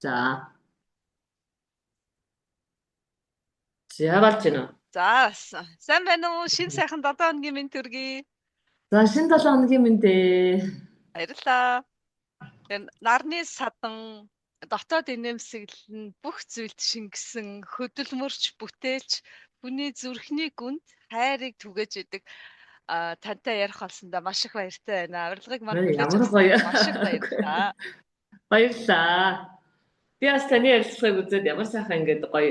За. За болж байна уу? За сайн байна уу? Шинэ сайхан 7 хоногийн минь төргий. За шинэ 7 хоногийн мэндэ. Баярлалаа. Нарны садан дотоод инээмсэглэл нь бүх зүйлд шингэсэн хөдөлмөрч бүтээлч хүний зүрхний гүнд хайрыг түгэж идэг тантай ярих болсондоо маш их баяртай байна. Урилгыг манд хүлээж Ямар авсан гоё. маш их баярлалаа. Баярлалаа. Би бас таны ярилцлагыг үзээд ямар сайхан ингээд гоё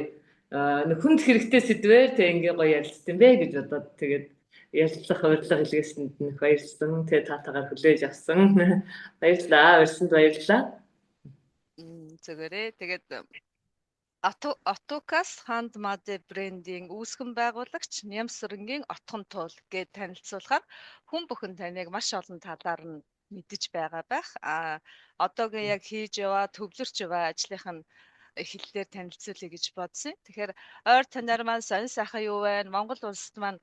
хүнд хэрэгтэй сэдвээр тэг ингээд гоё ярилцсан бэ гэж бодоод тэгээд ярилцлах урилга хэлгээсэнд нь баярлсан. Тэгээ таатагаар хүлээж авсан. Баярлалаа. Урьсанд баярлалаа. Зөвөрөө тэгээд Отокас ханд маде брендинг үүсгэн байгуулагч Нямсрынгийн Отхон туул гээд танилцуулахаар хүн бүхэн таныг маш олон талаар нь мэдэж байгаа байх. Одоогийн яг хийж яваа, төвлөрч яваа ажлынх нь эхлэлээр танилцуулъя гэж бодсон. Тэгэхээр ойр танаар маань сонь сайхан юу вэ? Монгол улсад маань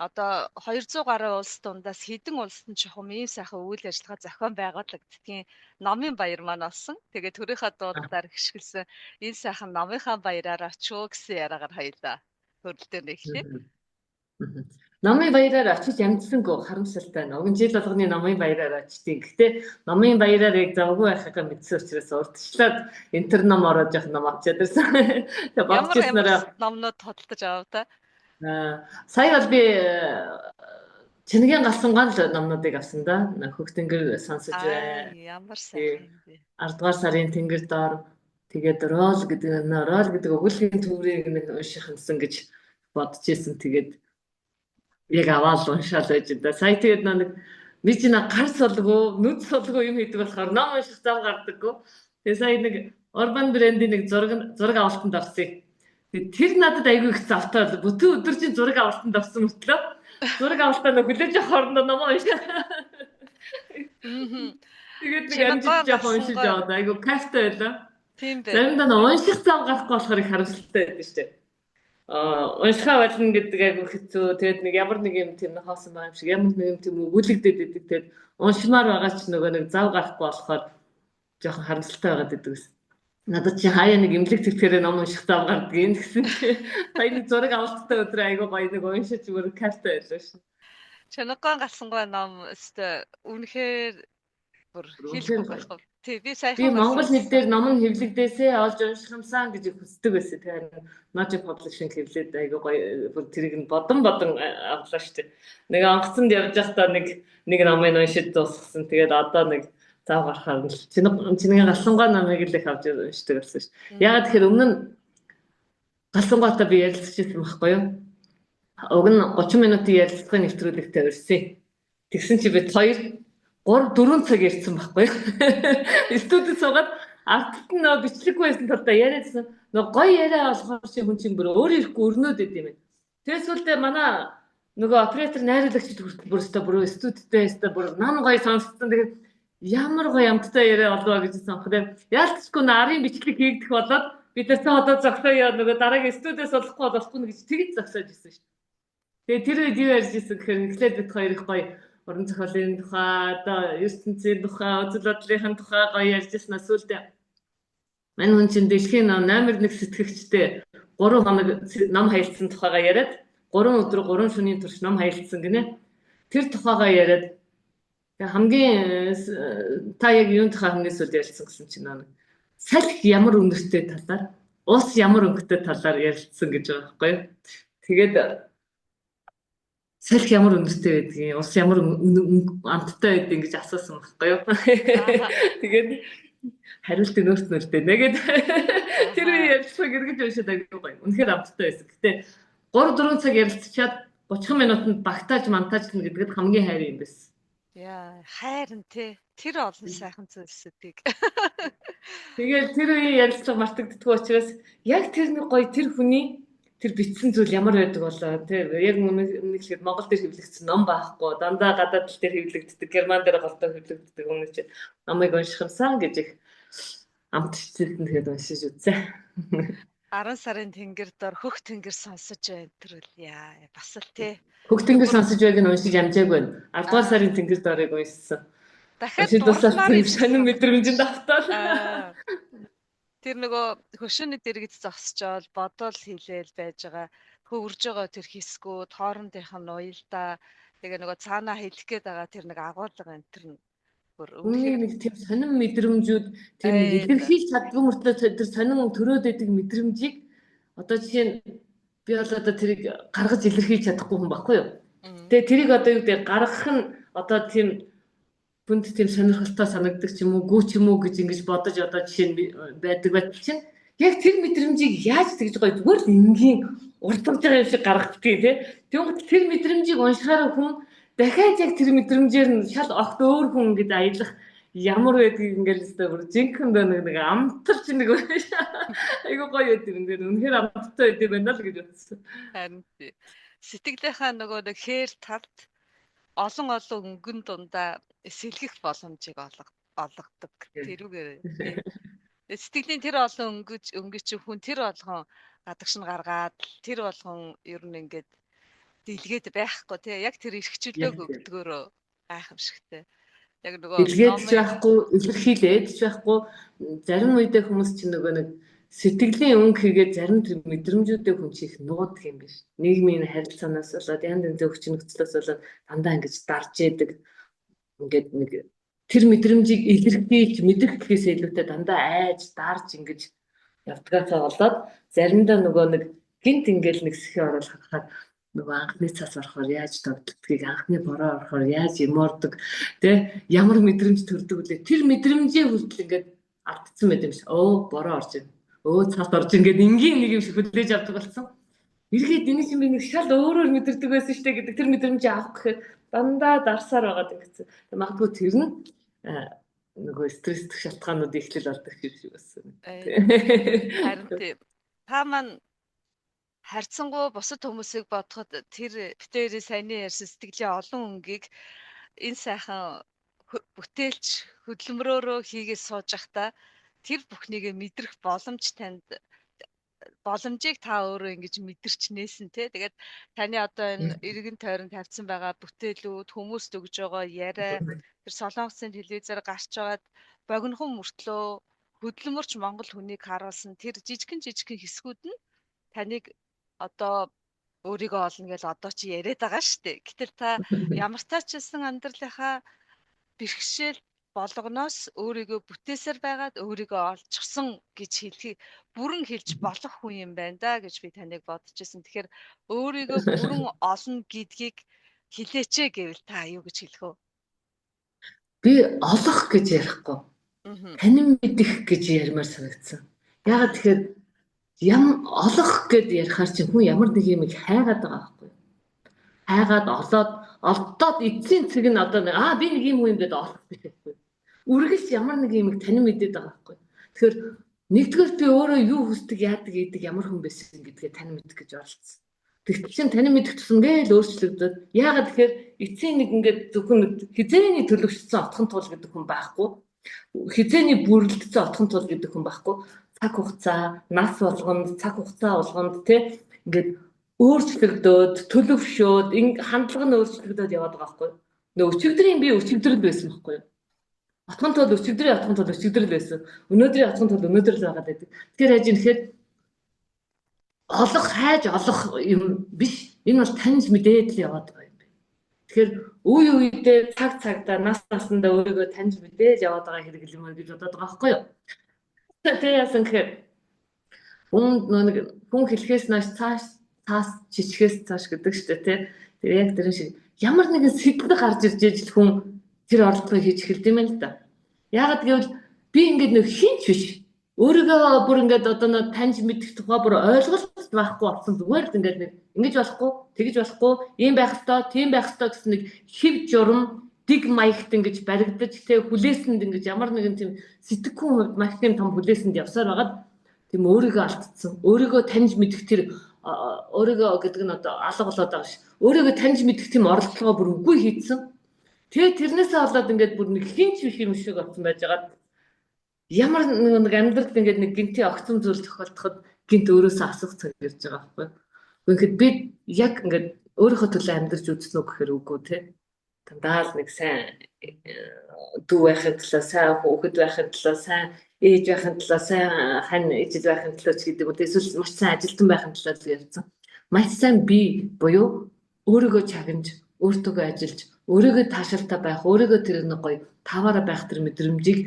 одоо 200 гаруй улс дундаас хэдэн улсад нь чухам ийм сайхан үйл ажиллагаа зохион байгуулагддгийн номын баяр маань олсон. Тэгээд төрийнхаа дуудаар гიშгэлсэн энэ сайхан номынхаа баяраараа ч гэсэн яриагаар хоёлаа хөрөлтөөр нэхлээ. Номын баяраар очиж амжсангүй харамсалтай байна. Уг жил болгоны номын баяраар очтیں۔ Гэхдээ номын баяраар яг завгүй байхаа мэдсэн учраас урдчлаад интер ном ороод явах ном авчиад ирсэн. Тэгээ ямар номнууд тодтолж авав та? Сая бол би Чингийн галсангаан л номнуудыг авсан да. Хөх тэнгэр сонсож байна. Ямар сайхан юм бэ. 10 дугаар сарын тэнгэр доор тэгээд рол гэдэг өгүүлгийн төврийг унших юмсан гэж бодож ирсэн. Тэгээд яг аваад уншаал байж да. Сая тэгээд нэг би чинь гар солгүй, нүд солгүй юм хийдэг болохоор ном унших зав гардаггүй. Тэгээд сая нэг Urban Brand-ийн нэг зураг авалтанд орсон. Тэр надад айгүй их завтай бол бүтэн өдөр чинь зураг авалтанд орсон мөртлөө зураг авалтаа хүлээж авах хоорондоо ном уншаа. Тэгээд нэг амжилт явах уншиж яваад айгүй кайфтай байлаа. Тийм байх. Заримдаа унших зав гарахгүй болохоор их харамсалтай байдаг шүү дээ. Уншихаа болно гэдэг айгүй хэцүү. Тэгээд нэг ямар нэг юм тийм хоосон байгаа юм шиг ямар нэг юм тийм өгүүлэгдээд идэг. Тэгээд уншмаар байгаа ч нөгөө нэг зав гарахгүй болохоор жоохон харамсалтай байгаад идэг гэсэн. Надад чи хаяа нэг имлэг тэтгэрээ ном унших зав гардаг юм гэсэн. Сая нэг зураг авалттай өдрөө айгүй гоё нэг уншиж бүр кайфтай байлаа шүү. Чангаан галсангаа ном өстой үнэхээр бүр хэлэх болох. Тий би саяхан би Монгол хэл дээр ном нь хэвлэгдээсээ олж унших юмсан гэж хүсдэг байсан. Тэгэхээр Magic Publishing хэвлээд айгүй гоё бүр тэрийг нь бодон авлаа шүү дээ. Нэг онгоцонд явж байхдаа нэг номыг уншиж дуусгасан. Тэгээд одоо нэг зав гарахаар л чиний галсангаа намайг л их авч уншдаг болсон шүү. Ягаад тэгэхээр өмнө нь галсангаатай би ярилцчихсан байхгүй юу? Уг нь 30 минутын ярилцлагын нэвтрүүлэгтээ өрсөн. Тэгсэн чи бид 3-4 цаг ярьсан байхгүй юу? Студид суугаад артт нь бичлэг байсан талдаа яриадсан. Нөгөө гоё яриа болохоор чи хүн чинь бүр өөр ирэхгүй өрнөд идэв юм. Тэгээс үлдээ манай нөгөө оператор найруулагчд хүртэл бүр студидтэй өстой бүр нам гоё сонсцсон. Тэгээд ямар гоё амттай яриа болоо гэж сонхоо. Яалтчгүй нарын бичлэг хийгдэх болоод бид нар цаа одоо зогсоё нөгөө дараагийн студиэс болохгүй гэж тэгж зогсоож ирсэн шүү. Тэгээд тэр үед юу ярьж ирсэн гэхээр эхлээд бид хоёр их гоё уран зохиолын тухай, одоо ертөнцийн тухай, үзэл бодлын тухай гоё ярьж ирсэн. Сүүлдээ мань хүн чинь дэлхийн номер 1 сэтгэгчтэй 3 хоног ном хаялцсан тухайгаа яриад 3 өдөр 3 шөнийн турш ном хаялцсан гинэ. Тэр тухайгаа яриад хамгийн та яг юун тухай хамгийн сүүлд ярилцсан гэсэн чинь салхи ямар өнгөтэй талаар, ус ямар өнгөтэй талаар ярилцсан гэж байгаа байхгүй юу? Тэгээд салхи ямар өнгөтэй байдгийг, ус ямар амттай байдгийг гэж асуусан байхгүй юу? Тэгээд хариулт нөөрт нөлтэй нэгэд тэр ярилцлага эргэж уншаад айгүй гоё. Үнэхээр амттай байсан. Гэтэ 3-4 цаг ярилцчаад 30 минутанд багтааж монтажлна гэдгэд хамгийн хайр юм байсан. Яа, хайрн тий. Тэр олон сайхан зүйлсүүдийг. Тэгээд тэр үеийн ярилцлага мартагддаггүй учраас яг тэр нэг гоё тэр хүний тэр бичсэн зүйл ямар байдаг болоо тий. Яг үнэхээр Монгол дээр хэвлэгдсэн ном байхгүй. Дандаа гадаад тал дээр хэвлэгддэг, герман дээр голтой хэвлэгддэг өмнө чи намайг унших юмсан гэж их амтчилсан тэгээд уншиж үзье. 10 сарын тэнгэр дор хөх тэнгэр сонсож байна тэр үл яа бас л тий. Хөх тэнгэр сонсож байг нь уншиж амжаагүй байна. 10 дугаар сарын тэнгэр дорыг уншсан. Дахиад сонин мэдрэмжинд автаа. Тэр нөгөө хөшөөний дэргэд зогсчоод бодол хийлээл байж байгаа. Хөвөрж байгаа тэр хэсгүүд, хоорондынх нь уялдаа тэгээ нөгөө цаанаа хэлэх гээд байгаа тэр нэг агуулга энэ тэр нь бүр Үнэхээр үнэхээр нэг тийм сонин мэдрэмжүүд тийм нэг ээ илэрхийлж чаддгүй мөртлөө тэр сонин төрөөд байдаг мэдрэмжийг одоо жишээ нь би бол одоо тэрийг гаргаж илэрхийлж чадахгүй хүн баггүй юу. Тэгээ тэрийг одоо юу гэдэг гаргах нь одоо тийм бүнд тийм сонирхолтой санагддаг ч юм уу, гүү ч юм уу гэж ингэж бодож одоо жишээ нь байдаг байтал чинь яг тэр мэдрэмжийг яаж тэгж гоё зүгээр л энгийн урдж байгаа юм шиг гаргадгийг тий. Тэгвэл тэр мэдрэмжийг уншихаараа хүн дахиад яг тэр мэдрэмжээр нь шал огт өөр хүн ингэж аялах ямар байдгийг ингээл өстой бүр жинхэндээ нэг амтарч нэг айгуу гоё байдаг юм дээр үнэхээр амттай байдаг байна л гэж бодсон. харин сэтгэлийнхаа нөгөө нэг хээр талд олон өнгөн дундаа сэлгэх боломжийг олгодог. Тэрүүгээр сэтгэлийн тэр олон өнгөч хүн тэр болгон гадагш нь гаргаад тэр болгон ер нь ингээд дэлгээд байхгүй тий яг тэр эрхчлөөг өгдөгөөрөө гайхамшигтай. Яг нөгөө дэлгээд ч байхгүй, илэрхийлээд ч байхгүй зарим үедээ хүмүүс чинь нөгөө нэг сэтгэлийн өнгө хийгээд зарим тэр мэдрэмжүүдээ хүн чих нуудаг юм биш. Нийгмийн харилцаанаас болоод янз янзын өвчин нөхцлөөс болоод дандаа ингэж дарж идэг. Ингээд нэг тэр мэдрэмжийг илэрхийлж мэдэх гэхээс илүүтэй дандаа айж дарж ингэж явдгаасаа болоод заримдаа нөгөө нэг гинт ингээл нэг сэхээ оруулах хахад нөгөө анхны цаас орохоор яаж тогтдгийг анхны бороо орохоор яаж ямордог тэ ямар мэдрэмж төрдөг үлээ тэр мэдрэмжээ хүртэл ингээд автцсан байт юм шиг бороо орж ийн цаас орж ингээд энгийн нэг юм шиг хүлээж авдаг болсон эргээд энэ чинь би нэг шал өөрөөр мэдэрдэг байсан штэ гэдэг тэр мэдрэмжээ авах гэхээр дандаа дарсаар байгаад ингэсэн магадгүй тэр нь нөгөө стресстэх шалтгаанууд ихлэл ордог шиг байсан харин та маань харьцангуй бусад хүмүүсийг бодоход тэр битээрээ саяны ярьсан сэтгэлийн олон өнгийг энэ сайхан бүтээлч хөдөлмөрөөрөө хийгээд сууж байхдаа тэр бүхнийг мэдрэх боломжийг та өөрөө ингэж мэдэрч нээсэн те. Тэгээд таны одоо энэ эргэн тойронд тавьсан байгаа бүтээлүүд хүмүүст өгж байгаа яриа тэр солонгосын телевизээр гарч байгаад богинохон мөртлөө хөдөлмөрч Монгол хүнийг харуулсан тэр жижигхэн хэсгүүд нь таныг одоо өөрийгөө олно гэж одоо чи яриад байгаа шүү дээ. Гэтэл та ямар таачсан амьдралынхаа бэрхшээл болгоноос өөрийгөө бүтээсээр байгаад өөрийгөө олчихсон гэж хэлхийг бүрэн хэлж болох хүн юм байна да гэж би таныг бодчихсон. Тэгэхээр өөрийгөө бүрэн олно гэдгийг хэлээчээ гэвэл та юу гэж хэлэх вэ? Би олох гэж ярихгүй. Танин мэдэх гэж ярмаар санагдсан. Яагаад тэгэхээр олох гэд ярихаар чи хүн ямар нэг юм хайгаад байгаа байхгүй. Хайгаад олдоод эцсийн цэг нь одоо би нэг юм хүн гэдээ олох гэхгүй. Үргэлж ямар нэг юм танин мэдээд байгаа байхгүй. Тэгэхээр нэгдүгээр би өөрөө юу хүсдэг, яадаг, ийдэг ямар хүн байсан гэдгээ танин мэдэх гэж оролцсон. Тэгтэл чинь танин мэдэх тусам гээл өөрчлөгдөд. Яагаад тэгэхээр эцсийн нэг ингээд зөвхөн хизээний төлөвшсөн отхон туул гэдэг хүн байхгүй. Хизээний бүрлдсэн отхон туул гэдэг хүн байхгүй. Цаг хугацаа, нас болгонд, цаг хугацаа болгонд тий ингээд өөрчлөгдөөд, төлөвшөөд, хандлага нь өөрчлөгдөөд яваад байгаа байхгүй. Нөгөө өчигдрийн би өчигдрэл байсан байхгүй юу? Отхон туул өчигдрийн отхон туул өчигдрэл байсан. Өнөөдрийн отхон туул өнөөдөр л байгаад байдаг. Тэгэхээр хаж ихээр хайж олох юм биш. Энэ бол таньж мэдээд л яваад байгаа юм байна. Тэгэхээр үе үедээ цагтаа нас насандаа өөрийгөө таньж мэдээж яваад байгаа хэрэг юм гэж бодоод байгаа байхгүй юу? Тэгээ яасан гэхээр хүн хэлхээс нааш цаас чичгээс цааш гэдэг шүү дээ тий. Тэгээ яг тэр шиг ямар нэгэн сэтгэл гарч ирж ижил хүн тэр оролдлогыг хийж эхэлдэг юм байна л да. Яагаад гэвэл би ингээд нэг хинч биш. Өөрийгөө бүр ингээд одоо таньж мэдэх тухай бүр ойлголт байхгүй болсон зүгээр л ингээд нэг ингэж болохгүй, тэгж болохгүй, ийм байх ёстой, тийм байх ёстой гэсэн нэг хэв журам дэг маягт ингэж баригдаж тэг хүлээсэнд ингэж ямар нэгэн тийм сэтгэхүйн хувьд маш тийм том хүлээсэнд явсаар байгаад тийм өөрийгөө алдсан. Өөрийгөө таньж мэдэх тэр өөрийгөө гэдэг нь одоо алга болоод байгаа ш. Өөрийгөө таньж мэдэх тийм оролдлогоо бүр үгүй хийцэн. Тэгээ тэрнээсээ болоод ингээд бүр нэг хинч биш юм шиг болсон байж байгаа. Ямар нэг амьдралд ингээд нэг гинти огцом зүйл тохиолдоход гинт өөрөөсөө асуух цаг ирж байгаа байхгүй. Гэхдээ би яг ингээд өөрийнхөө төлөө амьдарч үзсэн үү гэхээр үгүй те. Дандаа л нэг сайн дүү байхын төлөө, сайн хүүхэд байхын төлөө, сайн ээж байхын тулаа сайн хань ижил байхын тулаа ч гэдэг үү эсвэл маш сайн ажилтан байхын тулаа л ярьсан. Маш сайн бие буюу өөрийгөө чагнаж, өөртөөгөө ажиллаж, өөрийгөө таашаалтай байх, өөрийгөө тэр нэг гоё таваараа байх тэр мэдрэмжийг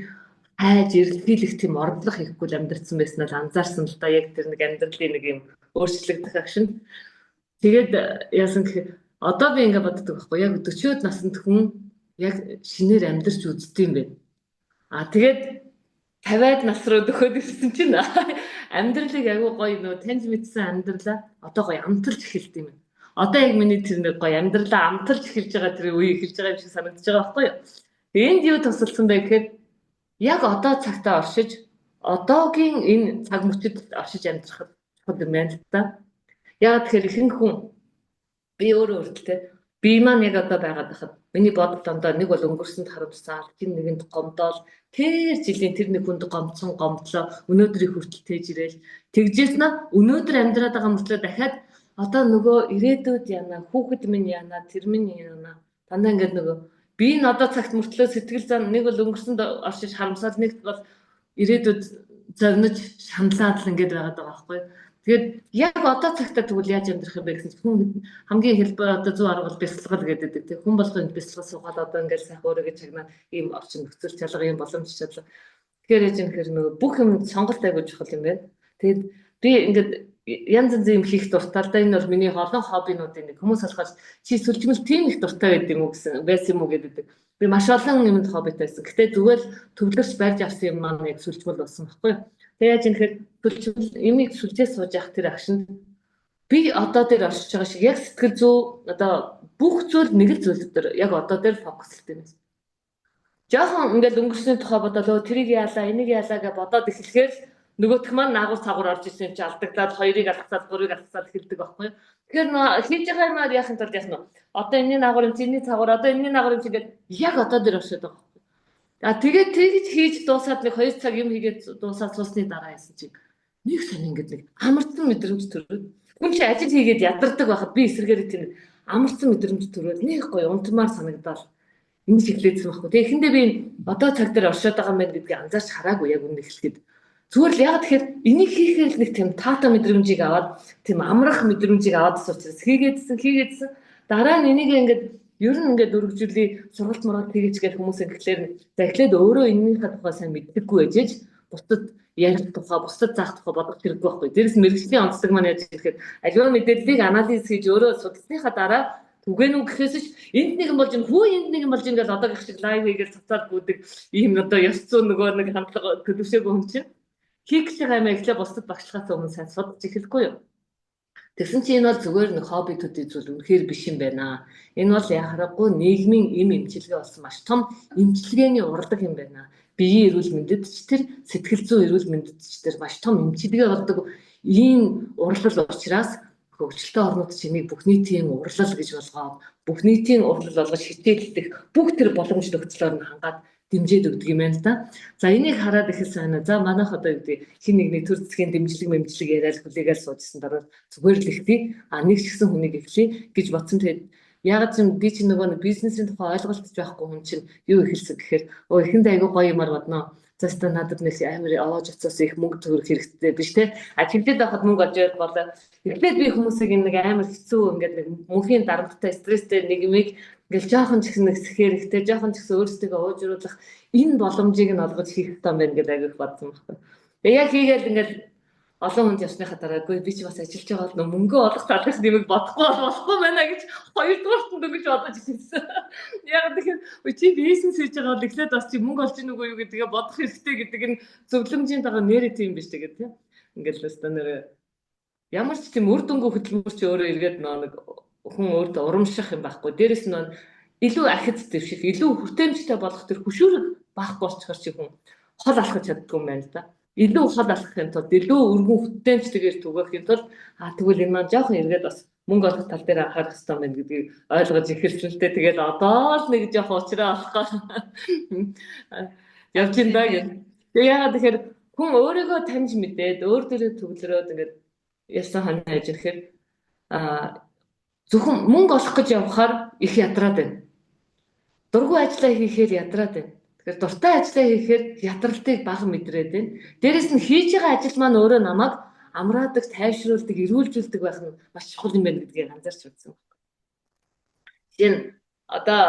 хайж эрэлхийлэх тийм ордлого хийхгүй л амьдэрсэн байсан нь анзаарсан л да яг тэр нэг амьдралын нэг юм өөрчлөгдөх агшин. Тэгээд яасан гэхээр одоо би ингээд боддог байхгүй яг 40-од наснд хүн яг шинээр амьдарч үздэг юм байна. Тэгээд 50-аад нас руу дөхөд ирсэн чинь амьдралыг аягүй гоё нөө таньж мэдсэн амьдралаа одоо гоё амталж эхэлдэг юм. Одоо яг миний тэр нэг гоё амьдралаа амталж эхэлж байгаа тэр үе эхэлж байгаа юм шиг санагдаж байгаа байхгүй юу? Энд юу тусалсан бэ гэхээр яг одоо цагтаа оршиж одоогийн энэ цаг мөчид оршиж амьдрахад чухал юм байна л та. Яг тэгэхээр ихэнх хүн би өөрөө өөртөө би маань яг одоо байгаад байхад миний бодол дондоо нэг бол өнгөрсөнд харамсаал, тэр нэгэнд гомдоол, тэр жилийн тэр нэг хүнд гомдсон гомдлоо өнөөдрийг хүртэл тээж ирээл тэгжээс нь өнөөдөр амьдраад байгаа мөртлөө дахиад одоо нөгөө ирээдүйд яана, хүүхэд минь яана, тэр минь яана. Дандаа ингээд нөгөө би энэ одоо цагт мөртлөө сэтгэл зан нэг бол өнгөрсөнд оршиж харамсаад нэг бол ирээдүйд зовнож шаналаад л ингээд байгаад байгаа байхгүй. Тэгээд яг одоо цагтаа тэгвэл яаж амьдрах юм бэ гэсэн чинь хүн хамгийн хэлбэр одоо зөв арга бол бясалгал гэдэг. Тэг хүн болгонд бясалгал суугаад одоо ингээд сайхан өөрийгөө чагнаад ийм орчин нөхцөл чалга ийм боломж чадлаа. Тэгэхээр яж энэ хэр нөгөө бүх юм сонголт айгуу чухал юм байна. Тэгээд би ингээд янз янз юм хийх дуртай л да энэ бол миний олон хоббинуудын нэг хүмүүс болохоор чи сүлжмэл тийм их дуртай байдаг юм уу гэсэн байсан юм уу гэдэг. Би маш олон юмд хоббитай байсан. Гэтэ зүгээр төвлөрч барьж авсан юм маань яг сүлжмэл болсон байхгүй юу? Тэгээд энэ хэр сүлжмэл имийг сүлжээ сууж явах тэр агшин би одоо дээр оршиж байгаа шиг яг сэтгэл зүй одоо бүх зүйл нэг л зүйл дээр яг одоо дээр фокуслдаг юм. Жохон ингээл өнгөрсний тухай бодолоо тэрийг яалаа энийг яалаа гэж бодоод эхлэхээр нөгөөх маань наагур цагуур орж ирсэн чинь алдаглаад хоёрыг алгасаад гурыг алгасаад эхэлдэг байхгүй. Тэгэхээр хийж байгаа юмар яахын тулд яах нь одоо энэний наагур юм чиний цагуур одоо энэний наагур юм чигээд яг одоо дээр оршоод байгаа. Тэгээд тэгж хийж дуусаад нэг 2 цаг юм хийгээд дуусаад суусны дараа яасан чинь нэг сонь ингээд нэг амарсан мэдрэмж төрөөд хүн чи ажил хийгээд ядардаг байхад би эсрэгээр тийм амарсан мэдрэмж төрөөд нэг гоё унтмаар санагдал энэ шиглээсэн байхгүй. Тэгээ эхэндээ би одоо цаг дээр оршоод байгаа юм байна гэдгийг анзаарч хараагүй яг үнэ эхлэхэд зүгээр л яг тэгэхээр энийг хийхээр нэг тийм таата мэдрэмжийг аваад тийм амрах мэдрэмжийг аваад учраас хийгээдсэн дараа нь энийг ингээд ер нь ингээд өргөжүүлээ сургалт мургалт хийгээч гэж хүмүүс ихлээр захилээд өөрөө энэнийхээ тухай сайн мэддэггүй ээжэж бусдад ярих тухай бусдад заах тухай бодох хэрэггүй байхгүй. Дээрээс мэргэжлийн онцлог маань яаж гэхээр аливаа мэдээллийг анализ хийж өөрөө судалсныхаа дараа түгэн үг гэхээс ч энд нэг юм болж энд нэг юм болж ингээд одоо гэх шиг лайв хийгээл цацаад гүдэг ийм одоо ёс зүйн нөгөө нэг хандлага төлөвшөөгүй юм чинь хийх гэж байгаа юм эхлээ бусдад багшлахаас өмнө сайн судалж эхэлэхгүй юу. Тэгсэн чинь энэ бол зүгээр нэг хобби төдий зүйл үнэхээр биш юм байна. Энэ бол яхахгүй нийгмийн эмчилгээ болсон маш том эмчилгээний урлаг юм байна. Биеийн эрүүл мэндэд ч тэр сэтгэл зүйн эрүүл мэндэд ч тэр маш том эмчилгээ болдог ийм урлал учраас хөгжилтэй орнууд чинийг бүх нийтийн урлал гэж болгоод бүх нийтийн урлал болгож хичээлдэх бүх тэр боломж нөхцлөөр нь хангаад дэмжиж өгдөг юм байна л да. За энийг хараад их сайн. За манайх одоо юу гэдэг хин нэг төр засгийн дэмжлэг яриад хүлээгээл суужсэн дараа зүгээр л ихтэй нэг ч гэсэн хүнийг эхлэе гэж бодсон. Тэгээд ягаад ч би чи нөгөө бизнесийн тухай ойлголтч байхгүй хүн чинь юу ихэлсэн гэхээр эхэнд айгүй гоё юмар бодноо. За ста надад нэг амар овоож оцоос их мөнгө төгрөх хэрэгтэй биш те. Хилдээд байхад мөнгө олж явах болоо. Эхлээд би хүмүүсийг нэг амар хэцүү ингээд нэг мөнхийн дарамттай стресстэй нэг юмыг ингээл жоохон ч гэсэн нэсэхээр ихтэй жоохон ч гэсэн өөрсдөө уужруулах энэ боломжийг нь олгож хийх юм байна гэдэг агиих бодсон байхгүй. Тэгээ яг хийгээл ингээл олон хүнд явсныхаа дараагүй би ч бас ажиллаж байгаа бол мөнгө олох талаас нэмэг бодохгүй болохгүй байна гэж хоёрдугаарт нь гэж бодож ирсэн. Яг тэгэхээр чи бизнес хийж байгаа бол эхлээд бас чи мөнгө олж ийн үгүй юу гэдгээ бодох хэрэгтэй гэдэг нь зөвлөмжийн дага нэрээ тийм биш тэгээд тийм. Ингээл өстө нэр ямар ч тийм үр дүнгүй хөдөлмөрч өөрөө эргээд нэг хүн өөртөө урамших юм байхгүй. Дээрэс нь илүү ахиц дэвших, илүү хүртээмжтэй болох тэр хөшүүрэг байхгүй болчихор чи хүн хол алхаж чаддгүй юм байна л да. Илүү хол алхахын тулд илүү өргөн хүртээмжтэйгээр түгээхийн тулд тэгвэл энэ маань жоохон эргээд бас мөнгө олох тал дээр анхаарах хэрэгтэй байна гэдгийг ойлгож эхэлсэн л дээ. Тэгээд одоо л нэг жоохон уучраа болохгүй явж ин даа гэх. Тэгээ яагаад тэгэхээр хүн өөрийгөө таньж мэдээд өөр дөрөө төвлөрөөд ингээд ясан хань хайж ирэхээр зөвхөн мөнгө олох гэж явхаар их ядраад байна. Дургүй ажиллаа хийхээр ядраад байна. Тэгэхээр дуртай ажлаа хийхээр ядралтыг бага мэдрээд байна. Дээрээс нь хийж байгаа ажил маань өөрөө намайг амраадаг, тайвшруулдаг, эрүүлжүүлдэг байх нь маш чухал юм байна гэдгийг анзаарч үзсэн. Тийм одоо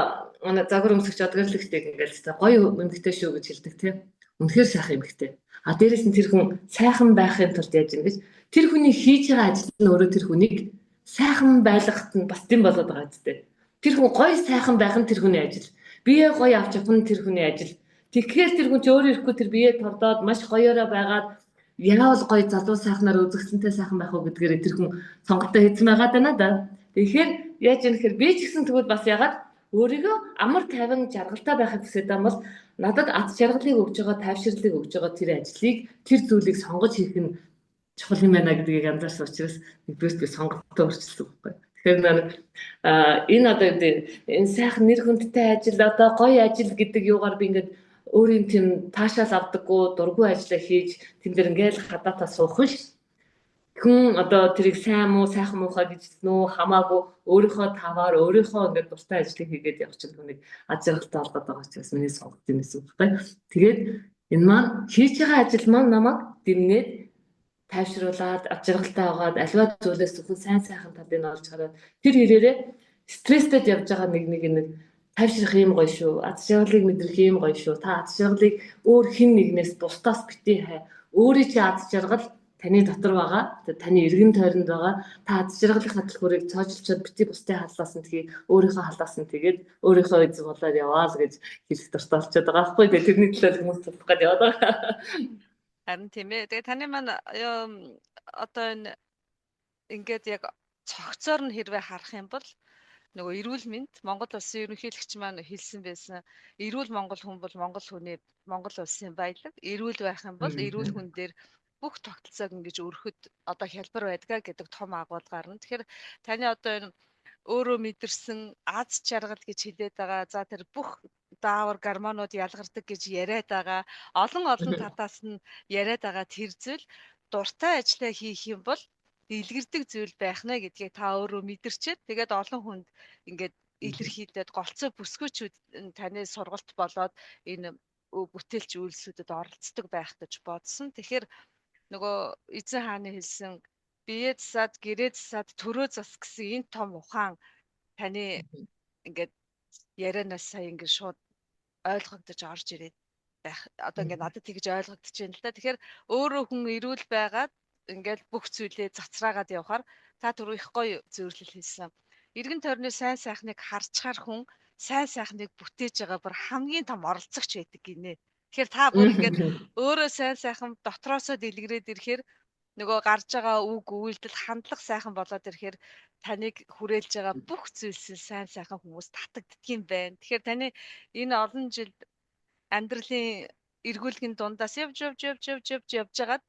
манай загвар өмсгч одгорлагчдыг ингээл гоё эмэгтэй шүү гэж хэлдэг тийм. Үнэхээр сайхан эмэгтэй. А дээрээс нь тэр хүн сайхан байхын тулд яаж юм гэж тэр хүний хийж байгаа ажил нь өөрөө тэр хүнийг сайхан байлгахад нь бас тийм болоод байгаа үстэй. Тэр хүн гоё сайхан байх нь тэр хүний ажил. Бие гоё авч явах нь тэр хүний ажил. Тэгэхээр тэр хүн ч өөрөө ирэхгүй тэр бие тордоод маш гоёороо байгаад яавал гоё залуу сайхнаар үзэгсэнтэй сайхан байх уу гэдгээр тэр хүн сонголтоо хийсэн байгаа даа да. Тэгэхээр яаж юм гэхээр би ч гэсэн тэгвэл бас ягаад өөрийгөө амар тайван жаргалтай байхыг хүсэж байгаа бол надад ад жаргалыг өгж байгаа, тайвширлыг өгж байгаа тэр ажлыг, тэр зүйлийг сонгож хийх нь чухал юм байна гэдгийг анзаарсан учраас нэгдүгээр би сонголтоо өөрчилсөн байхгүй. Тэгэхээр энэ одоо энэ сайхан нэр хүндтэй ажил одоо гоё ажил гэдэг юугаар би ингээд өөрийн тийм таашаал авдаггүй, дургүй ажиллаа хийж тэн дээр ингээл хадаатаа суух ш. Хүн одоо тэрийг сайн муу сайхан муухай гэж нөө хамаагүй өөрийнхөө таваар өөрийнхөө ингээд дуртай ажлыг хийгээд явах чинь хүнийг аз жаргалтай олгоод байгаа учраас миний сонголт юм эсвэл байхгүй. Тэгээд энэ маань хийж байгаа ажил маань намайг дэмнээд тайвшруулад аз жаргалтай байгаад аливаа зүйлээс зөвхөн сайн сайхан талыг олж хараад тэр хэрээрээ стресстэд явж байгаа нэг тайвшрах юм гоё шүү. Аз жаргалыг мэдрэх юм гоё шүү. Та аз жаргалыг өөр хэн нэгнээс бусдаас битгий хай. Өөрийн чи аз жаргал таны дотор байгаа. Таны эргэн тойронд байгаа. Та аз жаргалынхаа төлхөөрийг цоожлчод бити бусдын халаас нь тгий өөрийнхөө халаас нь тэгээд өөрийнхөө эзэн болоод яваа л гэж хэлэх дуртай болчиход байгаа байхгүй. Тэгээд тэрний төлөө хүмүүс тусах гэж яваад байгаа. Харин тийм ээ. Тэгээ таны маань одоо энэ ингээд яг цогцоор нь хэрвээ харах юм бол нөгөө эрүүл мэнд Монгол улсын ерөнхийлөгч маань хэлсэн байсан эрүүл монгол хүн бол монгол хүний Монгол улсын баялаг, эрүүл байх юм бол эрүүл хүн дээр бүх тогтолцоог ингэж өргөхөд одоо хялбар байдгаа гэдэг том агуулгаар нь. Тэгэхээр таны одоо энэ өөрөө мэдэрсэн аз жаргал гэж хэлээд байгаа. За тэр бүх даавар гормонууд ялгардаг гэж яриад байгаа. Олон талаас нь яриад байгаа тэр зүйл дуртай ажиллаа хийх юм бол илгэрдэг зүйл байх нэ гэдгийг та өөрөө мэдэрчээд тэгээд олон хүнд ингээд илэрхийлээд голцоо бүсгүүчүүд таны сургалт болоод энэ бүтээлч үйлсүүдэд оролцдог байх гэж бодсон. Тэгэхээр нөгөө эзэн хааны хэлсэн бие засаад гэрээ засаад төрөө зас гэсэн энэ том ухаан таны ингээд ярианаас сая ингээд шууд ойлгогдож орж ирээд байх. Одоо ингээд надад тэгж ойлгогдож байна л да. Тэгэхээр өөрөө хүн эрүүл байгаад ингээл бүх зүйлээ цацраагаад явахаар та түрүү их гоё зөвлөл хийсэн. Эргэн тойрны сайн сайхныг харчаар хүн сайн сайхныг бүтээж байгаа бүр хамгийн том оролцогч байдаг гинэ. Тэгэхээр та бүр ингээд өөрөө сайн сайхан дотроосоо дэлгэрээд ирэхээр нөгөө гарч байгаа үг үйлдэл хандлага сайхан болоод ирэхээр таныг хүрээлж байгаа бүх зүйлсийн сайн сайхан хүмүүс татагддаг юм байна. Тэгэхээр таны энэ олон жил амьдралын эргүүлгийн дундаас явж ягаад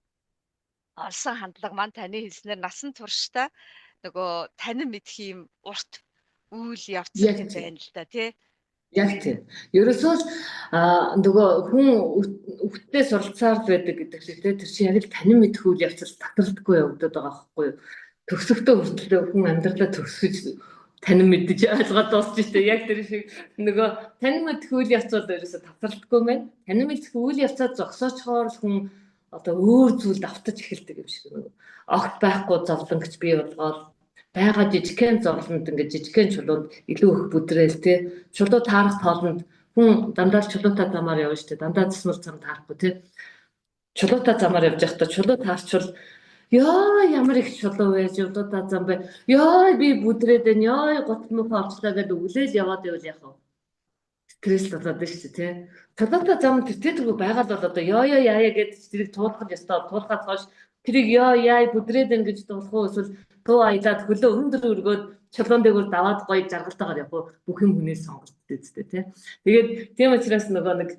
олсон хандлага маань таны хэлснээр насан туршдаа нөгөө танин мэдх юм урт үйл явцсан юм байна л да тий. Яг тийм. Ерөөсөө л нөгөө хүн өвдөлтөд суралцаар байдаг гэдэг чигтэй тэр чинь яг л танин мэдх үйл явцал татвардаггүй явагдаад байгаа байхгүй юу? Төгсөختөө хүртэл хүн амьдралаа төгсгөж танин мэдж ойлгоод дуусч штэ. Яг тэр шиг нөгөө танин мэдх үйл явцал ерөөсөө татвардаггүй байна. Танин мэдх үйл явцаа зогсоочхоор л хүн одоо өөр зүйлд автаж эхэлдэг юм шиг нөгөө огт байхгүй зовлонгч бий болгоод байгаа жижигхэн зовлонд ингээд жижигхэн чулуунд илүү их бүдрээл тий чулуу таарах тоолонд хүн дандаа чулуутай замаар явна штэ дандаа засмал зам таарахгүй тий чулуутай замаар явж байхдаа чулуу таарчвал ёо ямар их чулуу вэ чулуутай зам бэ ёо би бүдрээд байна ёо гот мөхөө орчлаа гэдэг өглөөл яваад байвал яах вэ стресс болоод байна штэ тий чулуутай зам тэр байгаад бол одоо ёо яа гэдэг тэрийг туулах ёстой туулахаас хойш тэрийг ёо яа бүдрээд байна гэж дуулах уу эсвэл туу аялаад хөлөө өндөр өргөөд чулуун дээгүүр даваад гоё жаргалтайгаар явах уу бүх юм хүнээс сонголт үстэй тий. Тэгээд тийм учраас нөгөө нэг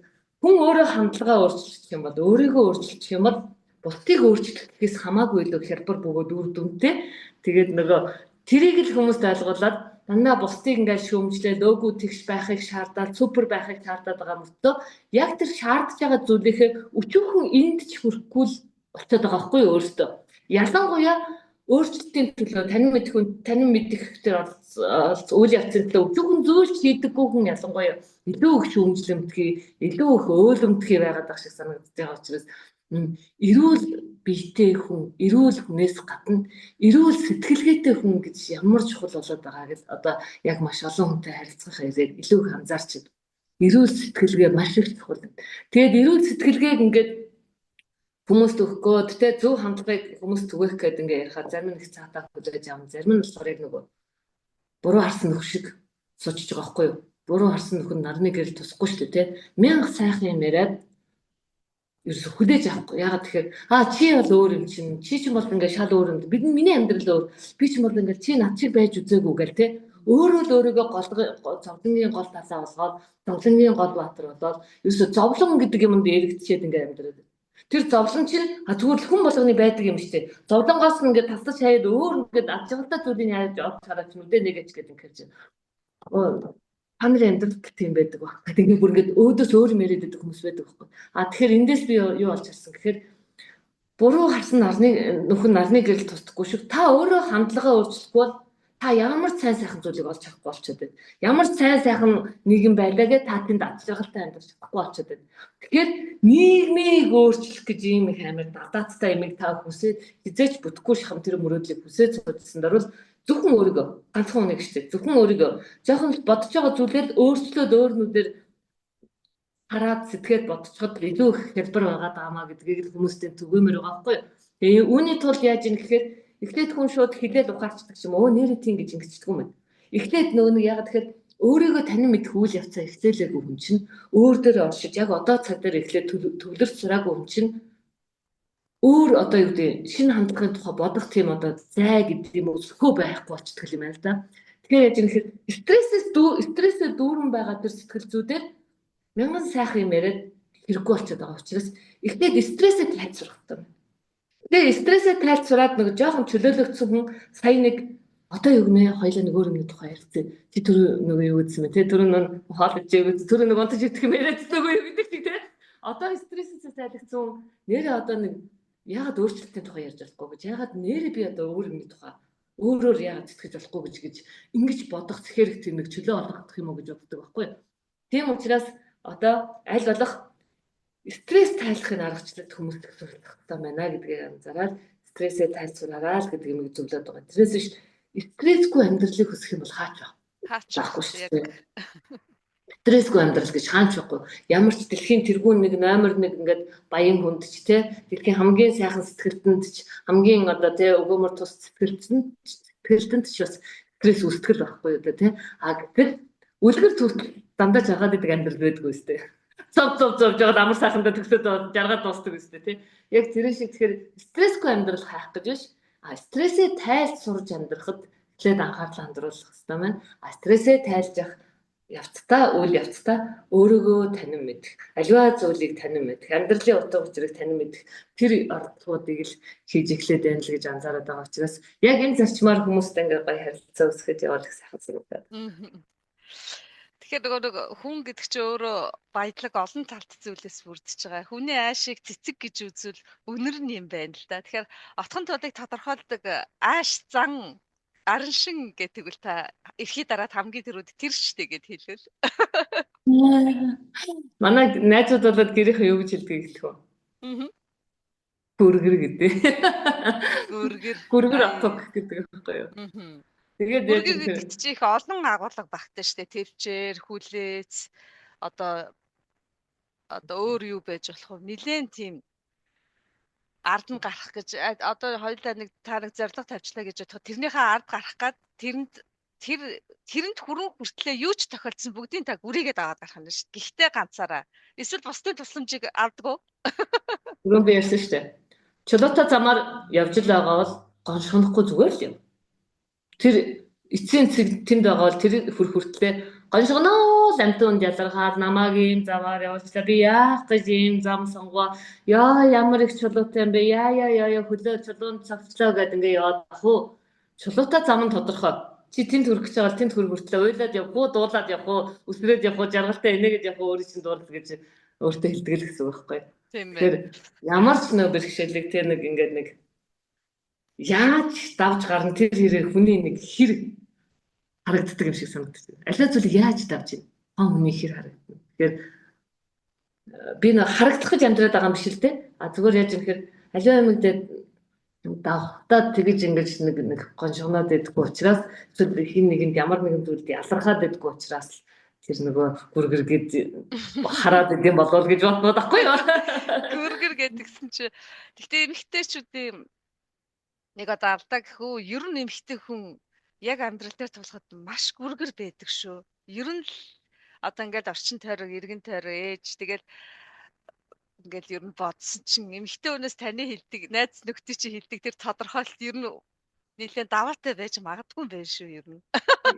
хүн өөрөө хандлагаа өөрчилчих юм бол өөрийгөө өөрчилчих юм бол бусдыг өөрчлөхөөс хамаагүй илүү хялбар бөгөөд үр дүнтэй. Тэгээд нөгөө тэрийг л хүмүүст ойлгуулад дандаа бусдыг ингээд шүүмжлээд өөгүй тэгш байхыг шаардаад супер байхыг шаардаад байгаа мөртөө яг тэр шаардж байгаа зүйлийнхээ өчүүхэн энд ч хүрэхгүй л болчиход байгаа байхгүй юу өөртөө. Ялангуяа өөрчлөлтийн төлөө танин мэдэх төр үйл явцын төлөө өглөөгөн зөөлж хийдэггүй хүн ялангуяа илүү их шүүмжлэмтгий, илүү их өөлөмтгий байгаад байх шиг санагдаж байгаа учраас эрүүл биетэй хүн, эрүүл хүнээс гадна эрүүл сэтгэлгээтэй хүн гэж ямар чухал болоод байгааг л одоо яг маш олон хүнтэй харилцах хэрэгээр илүү их анзаарч байна. Эрүүл сэтгэлгээ маш их чухал. Тэгээд эрүүл сэтгэлгээг ингээд хүмүүст өгөхгөөд тэ зөв хандлагыг хүмүүст түгээх гэдэг ингээ ярихаар зарим нь их цаатаа хүлээж авна, зарим нь болохоор яг нөгөө буруу харсан нөх шиг сочж байгаа байхгүй юу? Буруу харсан нөх нь нарны гэрэл тусахгүй шүү дээ, тэ. Мянга сайхан юм яриад ерөөсө хүлээж авахгүй. Ягаад тэгэхээр чи бол өөр юм чинь, чи ч бол ингээ шал өөр юм. Миний амьдрал өөр. Би ч бол ингээ чи над шиг байж үзээгүй гэл тэ. Өөрөө л өөрийгөө зовлонгийн гол талаа болгоод, зовлонгийн гол баатар болоод ерөөсө зовлон гэдэг юмд эргэдчихэд ингээ амьдраад. Тэр зовлон чинь зүгээр хүн болгоны байдаг юм шүү дээ. Зовлонгоос ингээд тасаж хаяад өөр ингээд ад жаргалтай зүйлийг яаж авч хараач нүдэ нэгэж гэдэг ингээд чинь. Та нарын амьдрал тийм байдаг баг. Тэгээд бүр ингээд өөдөөс өөр юм яриад байдаг хүмүүс байдаг байхгүй. Тэгэхээр эндээс би юу олж харсан гэхээр буруу харсан нарны гэрэл тусдаггүй шиг та өөрөө хандлагаа өөрчлөхгүй бол та ямар сайн сайхан зүйлийг олж авахгүй болчиход байна. Ямар сайн сайхан нийгэм байлаагээ та тэнд ад жаргалтай амьдрах чадахгүй болчиход байна. Тэгэхээр нийгмийг өөрчлөх гэж ийм их амар дадаацтай юмыг та хүсээд хизээч бүтэхгүй шахам тэр мөрөөдлийг хүсээд цуцсан дөрвөл зөвхөн өөрийгөө ганцхан үнэ гэжтэй. Зөвхөн өөрийгөө жоохон бодож байгаа зүйлээр өөрчлөөд өөрнүүдээр хараад сэтгэхэд бодцоход илүү их хэлбэр байгаа даамаа гэдгийг л хүмүүстээ түгээмээр байгаа байхгүй юу. Тэгээ үүний тулд яаж юм гэхээр эхлээд хүн шууд хилээд ухаарчдаг юм. Нэрээ тийм гэж ингэждэг юм байна. Эхлээд нөгөө нэг ягаад тэгэхээр өөрийгөө танин мэдэх үйл явцаа ихсээлээгүй хүн чинь өөр дээр оршиж яг одоо цаг дээр эхлээд төвлөрч сураагүй хүн чинь өөр одоо юу гэдэг шинэ хандлагын тухай бодох тийм одоо зай гэдэг юм өсөхөө байхгүй болчихдаг юм байна л да. Тэгэхээр яаж юм гэхээр стрессээ дүүрэн байгаа тэр сэтгэл зүйдээр мянган сайхан юм яриад хэрэггүй болчиход байгаа учраас эхлээд стрессээ тайлж сурах хэрэгтэй. Тэгээ стрессээ тайлж сураад нэг жоохон чөлөөлөгдсөн хүн сая нэг одоо юу гэнэ хоёлаа нэг өөр юмны тухай ярьцээ. Чи түр нөгөө юу гэсэн мэ те түр нэг хоол ижээг түр нэг унтаж идэх юм яриад байгаа юу гэдэг чи те. Одоо стрессээс тайлгдсан нэрээ одоо нэг яагаад өөрчлөлтийн тухай ярьж болохгүй гэж яагаад нэрээ би одоо өөр юмны тухай өөрөөр яагаад сэтгэж болохгүй гэж ингэж бодох зэрэг тийм нэг чөлөө олгох юм уу гэж боддог байхгүй. Тийм учраас одоо аль болох стресс тайлахын аргачлалд хүмүүс төлөвлөх хэрэгтэй байна гэдгийг анзаараад стрессээ тайлж сураарай л гэдэг юм зөвлөд байгаа. Тэрээс биш стрессгүй амьдралыг хүсэх юм бол хаач байхгүй шүү дээ. Стрессгүй амьдрал гэж хаач байхгүй. Ямар ч дэлхийн тэргүүн нэг номер 1 ингээд баян хүнд ч те дэлхийн хамгийн сайхан сэтгэлтэнд ч хамгийн одоо те өгөөмөр тус сэтгэлтэнд ч бас стресс үүсгэл байхгүй юу те. Гэтэл үлгэр төрөл дандаа жаргаад идэг амьдрал байдгүй үстэй. Цов жоод амар сайхандаа төгсөөд жаргаад дуустдаг үстэй тий. Яг тэр шиг тэгэхээр стрессгүй амьдрал хайх гэж биш. Стрессээ тайлж сурж амьдрахад эхлээд анхаарал хандруулах хэрэгтэй байна. Стрессээ тайлж үйл явцдаа өөрийгөө танин мэдэх, аливаа зүйлийг танин мэдэх, амьдралын утга учирыг танин мэдэх тэр ардлуудыг л хийж эхлээд байна л гэж анзаараад байгаа учраас яг энэ зарчмаар хүмүүстэй ингээд гоё харилцаа үүсгэж явах сайхан санагдаад. Тэгэхээр нөгөө хүн гэдэг чинь өөрөө баялаг олон талт зүйлээс бүрдэж байгаа. Хүний аашийг цэцэг гэж үзвэл үнэр нь юм байна л да. Тэгэхээр отхон толыг тодорхойлдог ааш зан арын шин гэдэг л та эрхий дараад хамгийн тэрүүд тэр штэ гэд хэлвэл. Манай найзууд болоод гэрийнхээ юу гэж хэлдэг гэх юм. Гүргэр гэдэг. Гүргэр отог гэдэг байхгүй юу? Тэгээд гүргэр чи их олон агуулга багтаа штэ. Төвчээр, хүлээц одоо өөр юу байж болох вэ? Нилээн тийм ард нь гарах гэж одоо хоёулаа нэг та нэг зорилго тавьчлаа гэж бодоход тэрнийхээ ард гарах гад тэрэнд хүрэн хүртлээ юу ч тохиолдсон бүгдийн та гүрийгээд аваад гарах юм шүү дээ. Гэхдээ ганцаараа эсвэл бусдын тусламжийг авдаггүй. Түрүүн би ярьсан шүү дээ. Чулуутай замаар явж л байгаа бол гоншгонохгүй зүгээр л юм. Тэр эцсийн тэнд байгаа бол тэр хүртлээ гоншгоноо амтунд ялгархаад намааг ийм замаар явуулчлаа. Би яах гэж ийм зам сонгоо. Ямар их чулуутай юм бэ? Яа хөлөө чулуунд цавчлаа гэдэг ингээ яваад хөө. Чулуутай зам нь тодорхой. Чи тэнд хүрэх гэж байгаа тэнд хүртлээ уйлаад явах уу, дуулаад явах уу, үсрээд явах уу, жаргалтай инээгээд явах уу, өөрийн чинь дуулал гэж өөртөө хэлдэг л гэсэн үг байхгүй. Тийм байна. Тэгэхээр ямар ч нөө бэрхшээлийг тэр нэг ингээд нэг яаж давж гарна тэр хэрэг хүний нэг хэр харагддаг юм шиг санагддаг. Аливаа зүйлийг яаж давж ийн? Хон хүний хэр харагдана. Тэгэхээр би нэг харагдах гэж амьдраад байгаа юм биш л дээ. А зүгээр яаж юм гэхээр аливаа юм дээр давхтаад тэгэж ингэж нэг гоншгоноод идэггүй учраас хин нэгэнд ямар нэгэн зүйлд ялархаад идэггүй учраас тэр нөгөө гүргэргээд хараад идэм болов гэж боднод ахгүй юу? Гүргэр гэдгсэн чи гэхдээ эмэгтэйчүүдийн нэг одоо алдаа гэхүү ер нь эмэгтэй хүн яг амьдрал дээр тулахад маш гүргэр байдаг шүү. Ер нь л одоо ингээд орчин тойрог, иргэн тойрог ээж тэгэл ингээд ер нь бодсон чинь эмэгтэй хүнээс таны хэлдэг, найз нөхдөд чи хэлдэг тэр тодорхойлолт ер нь нэлээд даваатай байж магадгүй юм байна шүү ер нь.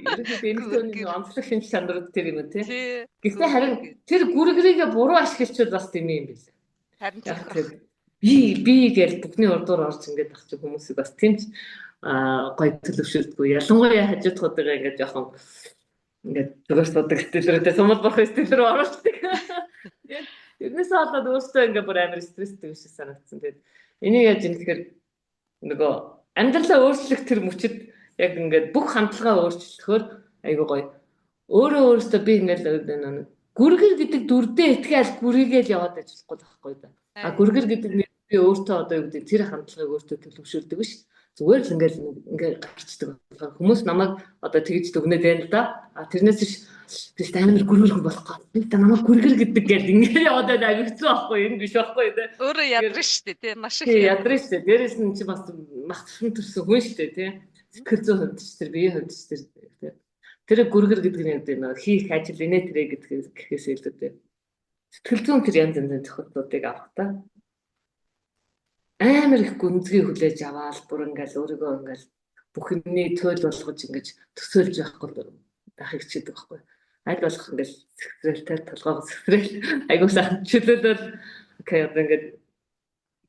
Ерөнхийдөө эмэгтэй хүний онцлог шинж чанарууд тэр юм уу тий. Тий. Гэхдээ харин тэр гүргэрийгээ буруу ашиглачвал бас тийм юм биш. Харин би гэж бүхний урдуур орж ингээд ах чи хүмүүсийг бас тийм ч гоё төлөвшөлтгүй. Ялангуяа хажуудуудаа ингээд жоохон ингээд зүгээр судаг стилэртэй сумал болох стилэр оруулдаг. Тэрнээс болоод өөртөө ингээд бүр амар стресстэй биш санагдсан. Тэгээд энийг яаж юм гэхээр нөгөө амьдралаа өөрчлөх тэр мөчөд яг ингээд бүх хандлагаа өөрчлөхөөр айгуу гоё. Өөртөө би ингээд гүргэр гэдэг дүрдээ итгээл гүрийгээл яваад ажиллахгүй байхгүй да. А гүргэр гэдэг нь би өөртөө одоо юу гэдэг тэр хандлагыг өөртөө төлөвшүүлдэг биш. Зүгээр л ингээд гарчдаг. Хүмүүс намайг одоо тэгж дүгнээд байна л да. А тэрнээс биш амар гүргэрхэн болохгүй. Би та намайг гүргэр гэдэг гээд ингээд яваад байна хэцүү байхгүй энэ биш байхгүй тий. Өөрөө ядрна штэ тий маш их ядрна штэ. Дээрээс нь чи бас махчин төрсөн хүн штэ тий. Сэтгэл зүйн хувьд ч тэр биеийн хувьд ч тэр тэр гүргэр гэдэг нь яг хийх ажил инээ тэрэ гэхээс илүү дээ. Сэтгэл зүйн тэр янз янзын тохиолдлуудыг авах та. Амар их гүнзгий хүлээж аваад бүр ингээл өөрийгөө ингээл бүх юмний тойл болгож ингэж төсөөлж явахгүй байхыг хичээдэг байхгүй. Аль болох ингээл сэхрэлтэй толгоогоо сэхрэл айгуусаа чөлөөлөл окей одоо ингээд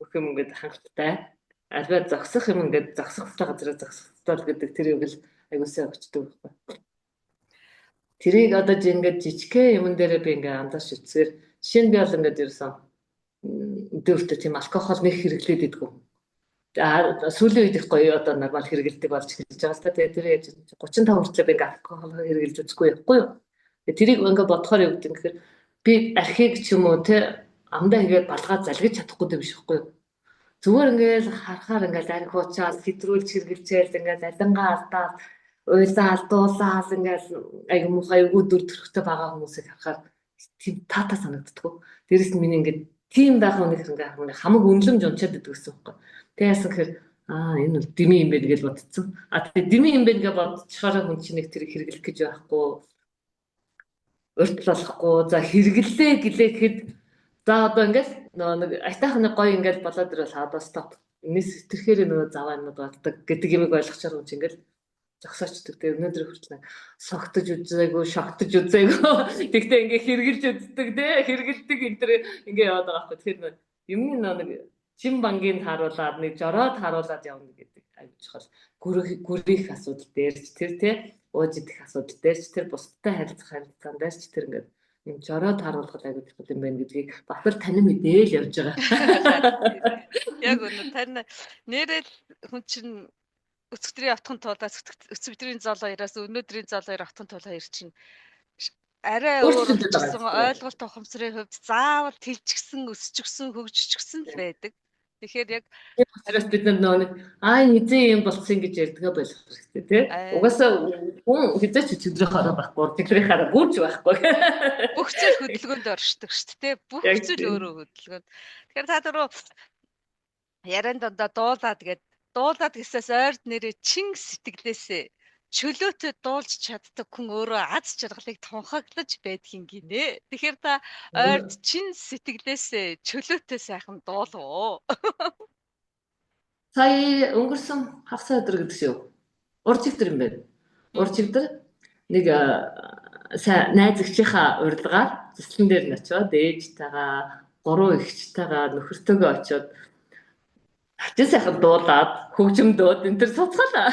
бүх юм ингээд хангалттай. Альва зогсох юм ингээд зогсох газараа зогсохтол гэдэг тэр үг л айгуусаа өгчдөг байхгүй. Тэрийг одоо ингээд жижигхэн юм дээрээ би ингээд анзаарч үзсээр жишээ нь би бол ингээд ерөөсөн өдөртөө тийм алкогол нэг хэрэглээд идэггүй. Сүүлийн үед их гоё одоо нормал хэрэгэлдэг болж эхэлж байгаа л та. Тэгээ тэр 35 хүртэл би ингээд алкогол хэрэглэж үзэхгүй явахгүй юу. Тэрийг ингээд бодохоор юу гэдэг гэхээр би архийг ч юм уу те амдаа хийгээд балгаа залгиж чадахгүй дээ биш үгүй юу. Зүгээр ингээд харахаар ингээд арх уучаас хэтрүүлж хэрэглэжээл ингээд алингаа алдаад уйлаа алдуулаад ингээд айгуу муухай айгуу дүр төрхтэй байгаа хүмүүсийг харахаар тийм таата санагддаг. Дээрэс нь миний ингээд тийм байх нэг ингээд хамаг үнлэмж унчаад идэг гэсэн үг. Тэгээ яасан гэхээр энэ бол дими юм байна гэж бодсон. Тэгээ дими юм байна гэж бодчихоор хүн чинь нэг тэрийг хэрэглэх гэж байхгүй. Урт болохгүй. За хэрэглээ гэлээ гэхэд за одоо ингээд нэг айтайхан нэг гоё ингээд болоод ирэл одоо стоп. Энэс сэтгэхээр нөгөө заваа юмуд болдог гэдэг юмыг ойлгочоор хүн чинь ингээд зогсоочдөг. Тэгээ өнөөдөр хүртэл согтож үзээгүй, шогтож үзээгүй. Тэгтээ ингээ хэрглэж үздэг те. Хэргэлдэг энэ төр ингээ яваад байгаа байхгүй. Тэгэхээр юмны нэг чин бангийн харуулаад нэг жороод харуулаад явна гэдэг аюул чухал. Гүрэх асуудал дээрч тэр те ууж идэх асуудал дээрч тэр бусдтай харилцах харилцаан дээрч тэр ингээ юм жороод харуулах аюул чухал юм байна гэдгийг батал тань мэдээл явж байгаа. Яг үнэ тань нэрэл хүн чинь өцгдрийн отхон туулаас өцгдрийн зол хоёроос өнөөдрийн зол хоёр отхон туул хоёр чинь арай өөр болсон ойлголт ухамсарын хувьд заавал тэлжгсэн, өсчихсэн, хөгжчихсэн л байдаг. Тэгэхээр яг хараас бид нэг хизээ юм болсон гэж ярьдгаа болох хэрэгтэй тий. Угаасаа хүн хизээч өчигдрийн хараа байхгүй, өчигдрийн хараа бүрж байхгүй. Бүх зүйл хөдөлгөөнд оршдог шүү дээ. Бүх зүйл өөрөө хөдөлгөөнд. Тэгэхээр та түрүү ярианд дуулаад гэсээс ойрд нэрээ чин сэтгэлээсээ чөлөөтэй дуулж чаддаг хүн өөрөө аз жаргалыг тунхаглаж байдгийн гинэ. Тэгэхээр та ойрд чин сэтгэлээсээ чөлөөтэй сайхан дуулав. Сая өнгөрсөн хагас өдөр гэдэг шүү. Уржигдэр юм байна. Уржигдэр нэг найз эгчийнхаа урилгаар цэцлэн дээр нь очиод ээжтэйгээ, 3 эгчтэйгээ нөхөртөөгөө очиод хачаа сайхан дуулаад хөгжмдөөд энэ төр суцгалаа.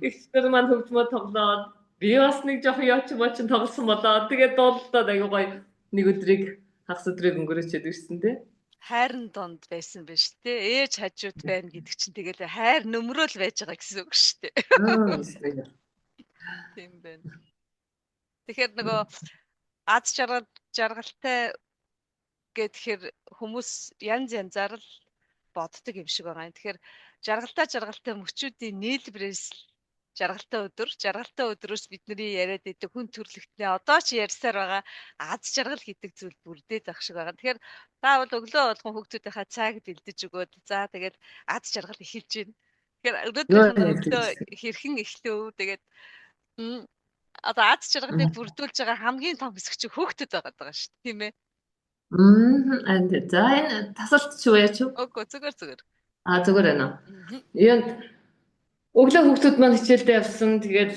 Ихтер маань хөгжмөө тоглоод би бас нэг жоохон явчих мочин тоглосон болоо. Тэгээд дуулаад аягүй гоё нэг өдрийг хагас өдрийг өнгөрөөч ядчихсан тий. хайрын донд байсан биш те. Ээж хажууд байна гэдэг чинь тэгэл хайр нөмрөөл байж байгаа гэсэн үг шүү дээ. эсвэл Тийм байна. Тэгэхээр нөгөө аз жаргалтай гэхээр хүмүүс янз янзаар л боддог юм шиг байгаа юм. Тэгэхээр жаргалтай мөчүүдийн нийлбэрээс жаргалтай өдрөөс бидний яриад идэг хүн төрлөختний одоо ч ярьсаар байгаа аз жаргал гэдэг зүйл бүрдээд ах шиг байгаа. Тэгэхээр та бол өглөө болгон хүүхдүүдийнхаа цайг бэлдэж өгөөд за тэгээд аз жаргал эхэлж байна. Тэгэхээр өнөөдрийнх нь өглөө хэрхэн эхлэв? Тэгээд одоо аз жаргалыг бүрдүүлж байгаа хамгийн том хэсэг чинь хүүхдүүд байгаа шүү дээ, тийм ээ. За энэ тасалт чи яач вэ? Үгүй зүгээр. Зүгээр байна. Юунд өглөө хүүхдүүд маань хичээлдээ явсан. Тэгээд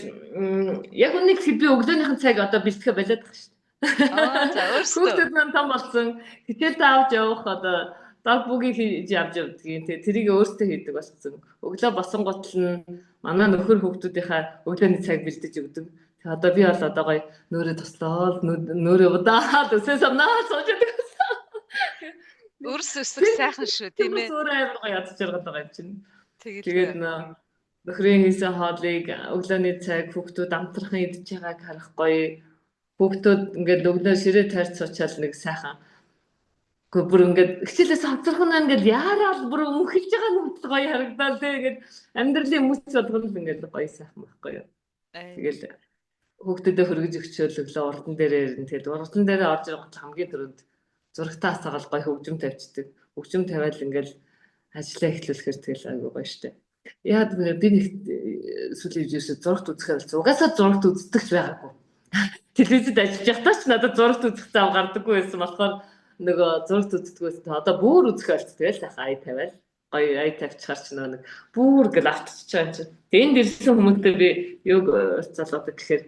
яг үнийг би өглөөнийхэн цаг одоо бэлтгэх байлаад байгаа шүү дээ. За өөрсдөө Хүүхдүүд маань том болсон. Хичээлдээ авч явах одоо дог бүгийг хийж авч явдгийн. Тэгээд тэрийг өөртөө хийдэг болсон. Өглөө босонгот нь манай нөхөр хүүхдүүдийнхаа өглөөний цаг бэлдэж өгдөг. Тэгээд одоо би бол одоо гоё нөөрэ тослоод нөөрэ удаад өсөө самнаа сууж байдаг. Өрс өсөх сайхан шүү, тийм ээ. Өөр амар гоё ядаж жаргал байгаа юм чинь. Тэгээд нөхрийн хийсэн хоолыг өглөөний цаг хүүхдүүд амтрахын идэж байгааг харах гоё. Хүүхдүүд ингээд өглөө ширээ тайрч суучаал нэг сайхан. Гэхдээ бүр ингээд хичээлээс хоцрох нь ингээд яарал бүр өмхөлж байгаа нүд гоё харагдаад тэгээд амьдралын мүц болгоно л ингээд гоё сайхан байхгүй юу. Тэгэл хүүхдүүдэд хөргөж өгчөөл өглөө урдан дээрээ ирэн тэгээд урдан дээрээ орж ирэх хамгийн түрүүнд зурагтаа асаагаал гоё хөгжим тавьчихдаг. Хөгжим тавиад ингээд ажиллаа эхлүүлэхээр тэгэл айгүй гоё штэ. Яад би нэг сүүлийн үеэс зурагт үзэхээр угаасаа зурагт үздэгч байгаагүй. Телевизэд ажиллаж байхдаа ч надад зурагт үзэх зав гардаггүй байсан болохоор нөгөө зурагт үздэггүйс одоо бүр үзэх болт тэгэл сайхан ай тавиал гоё ай тавьчихар ч нэг бүр гэл автчих байгаа юм чинь. Энд ирсэн хүмүүстэй би юг залуудаг гэхээр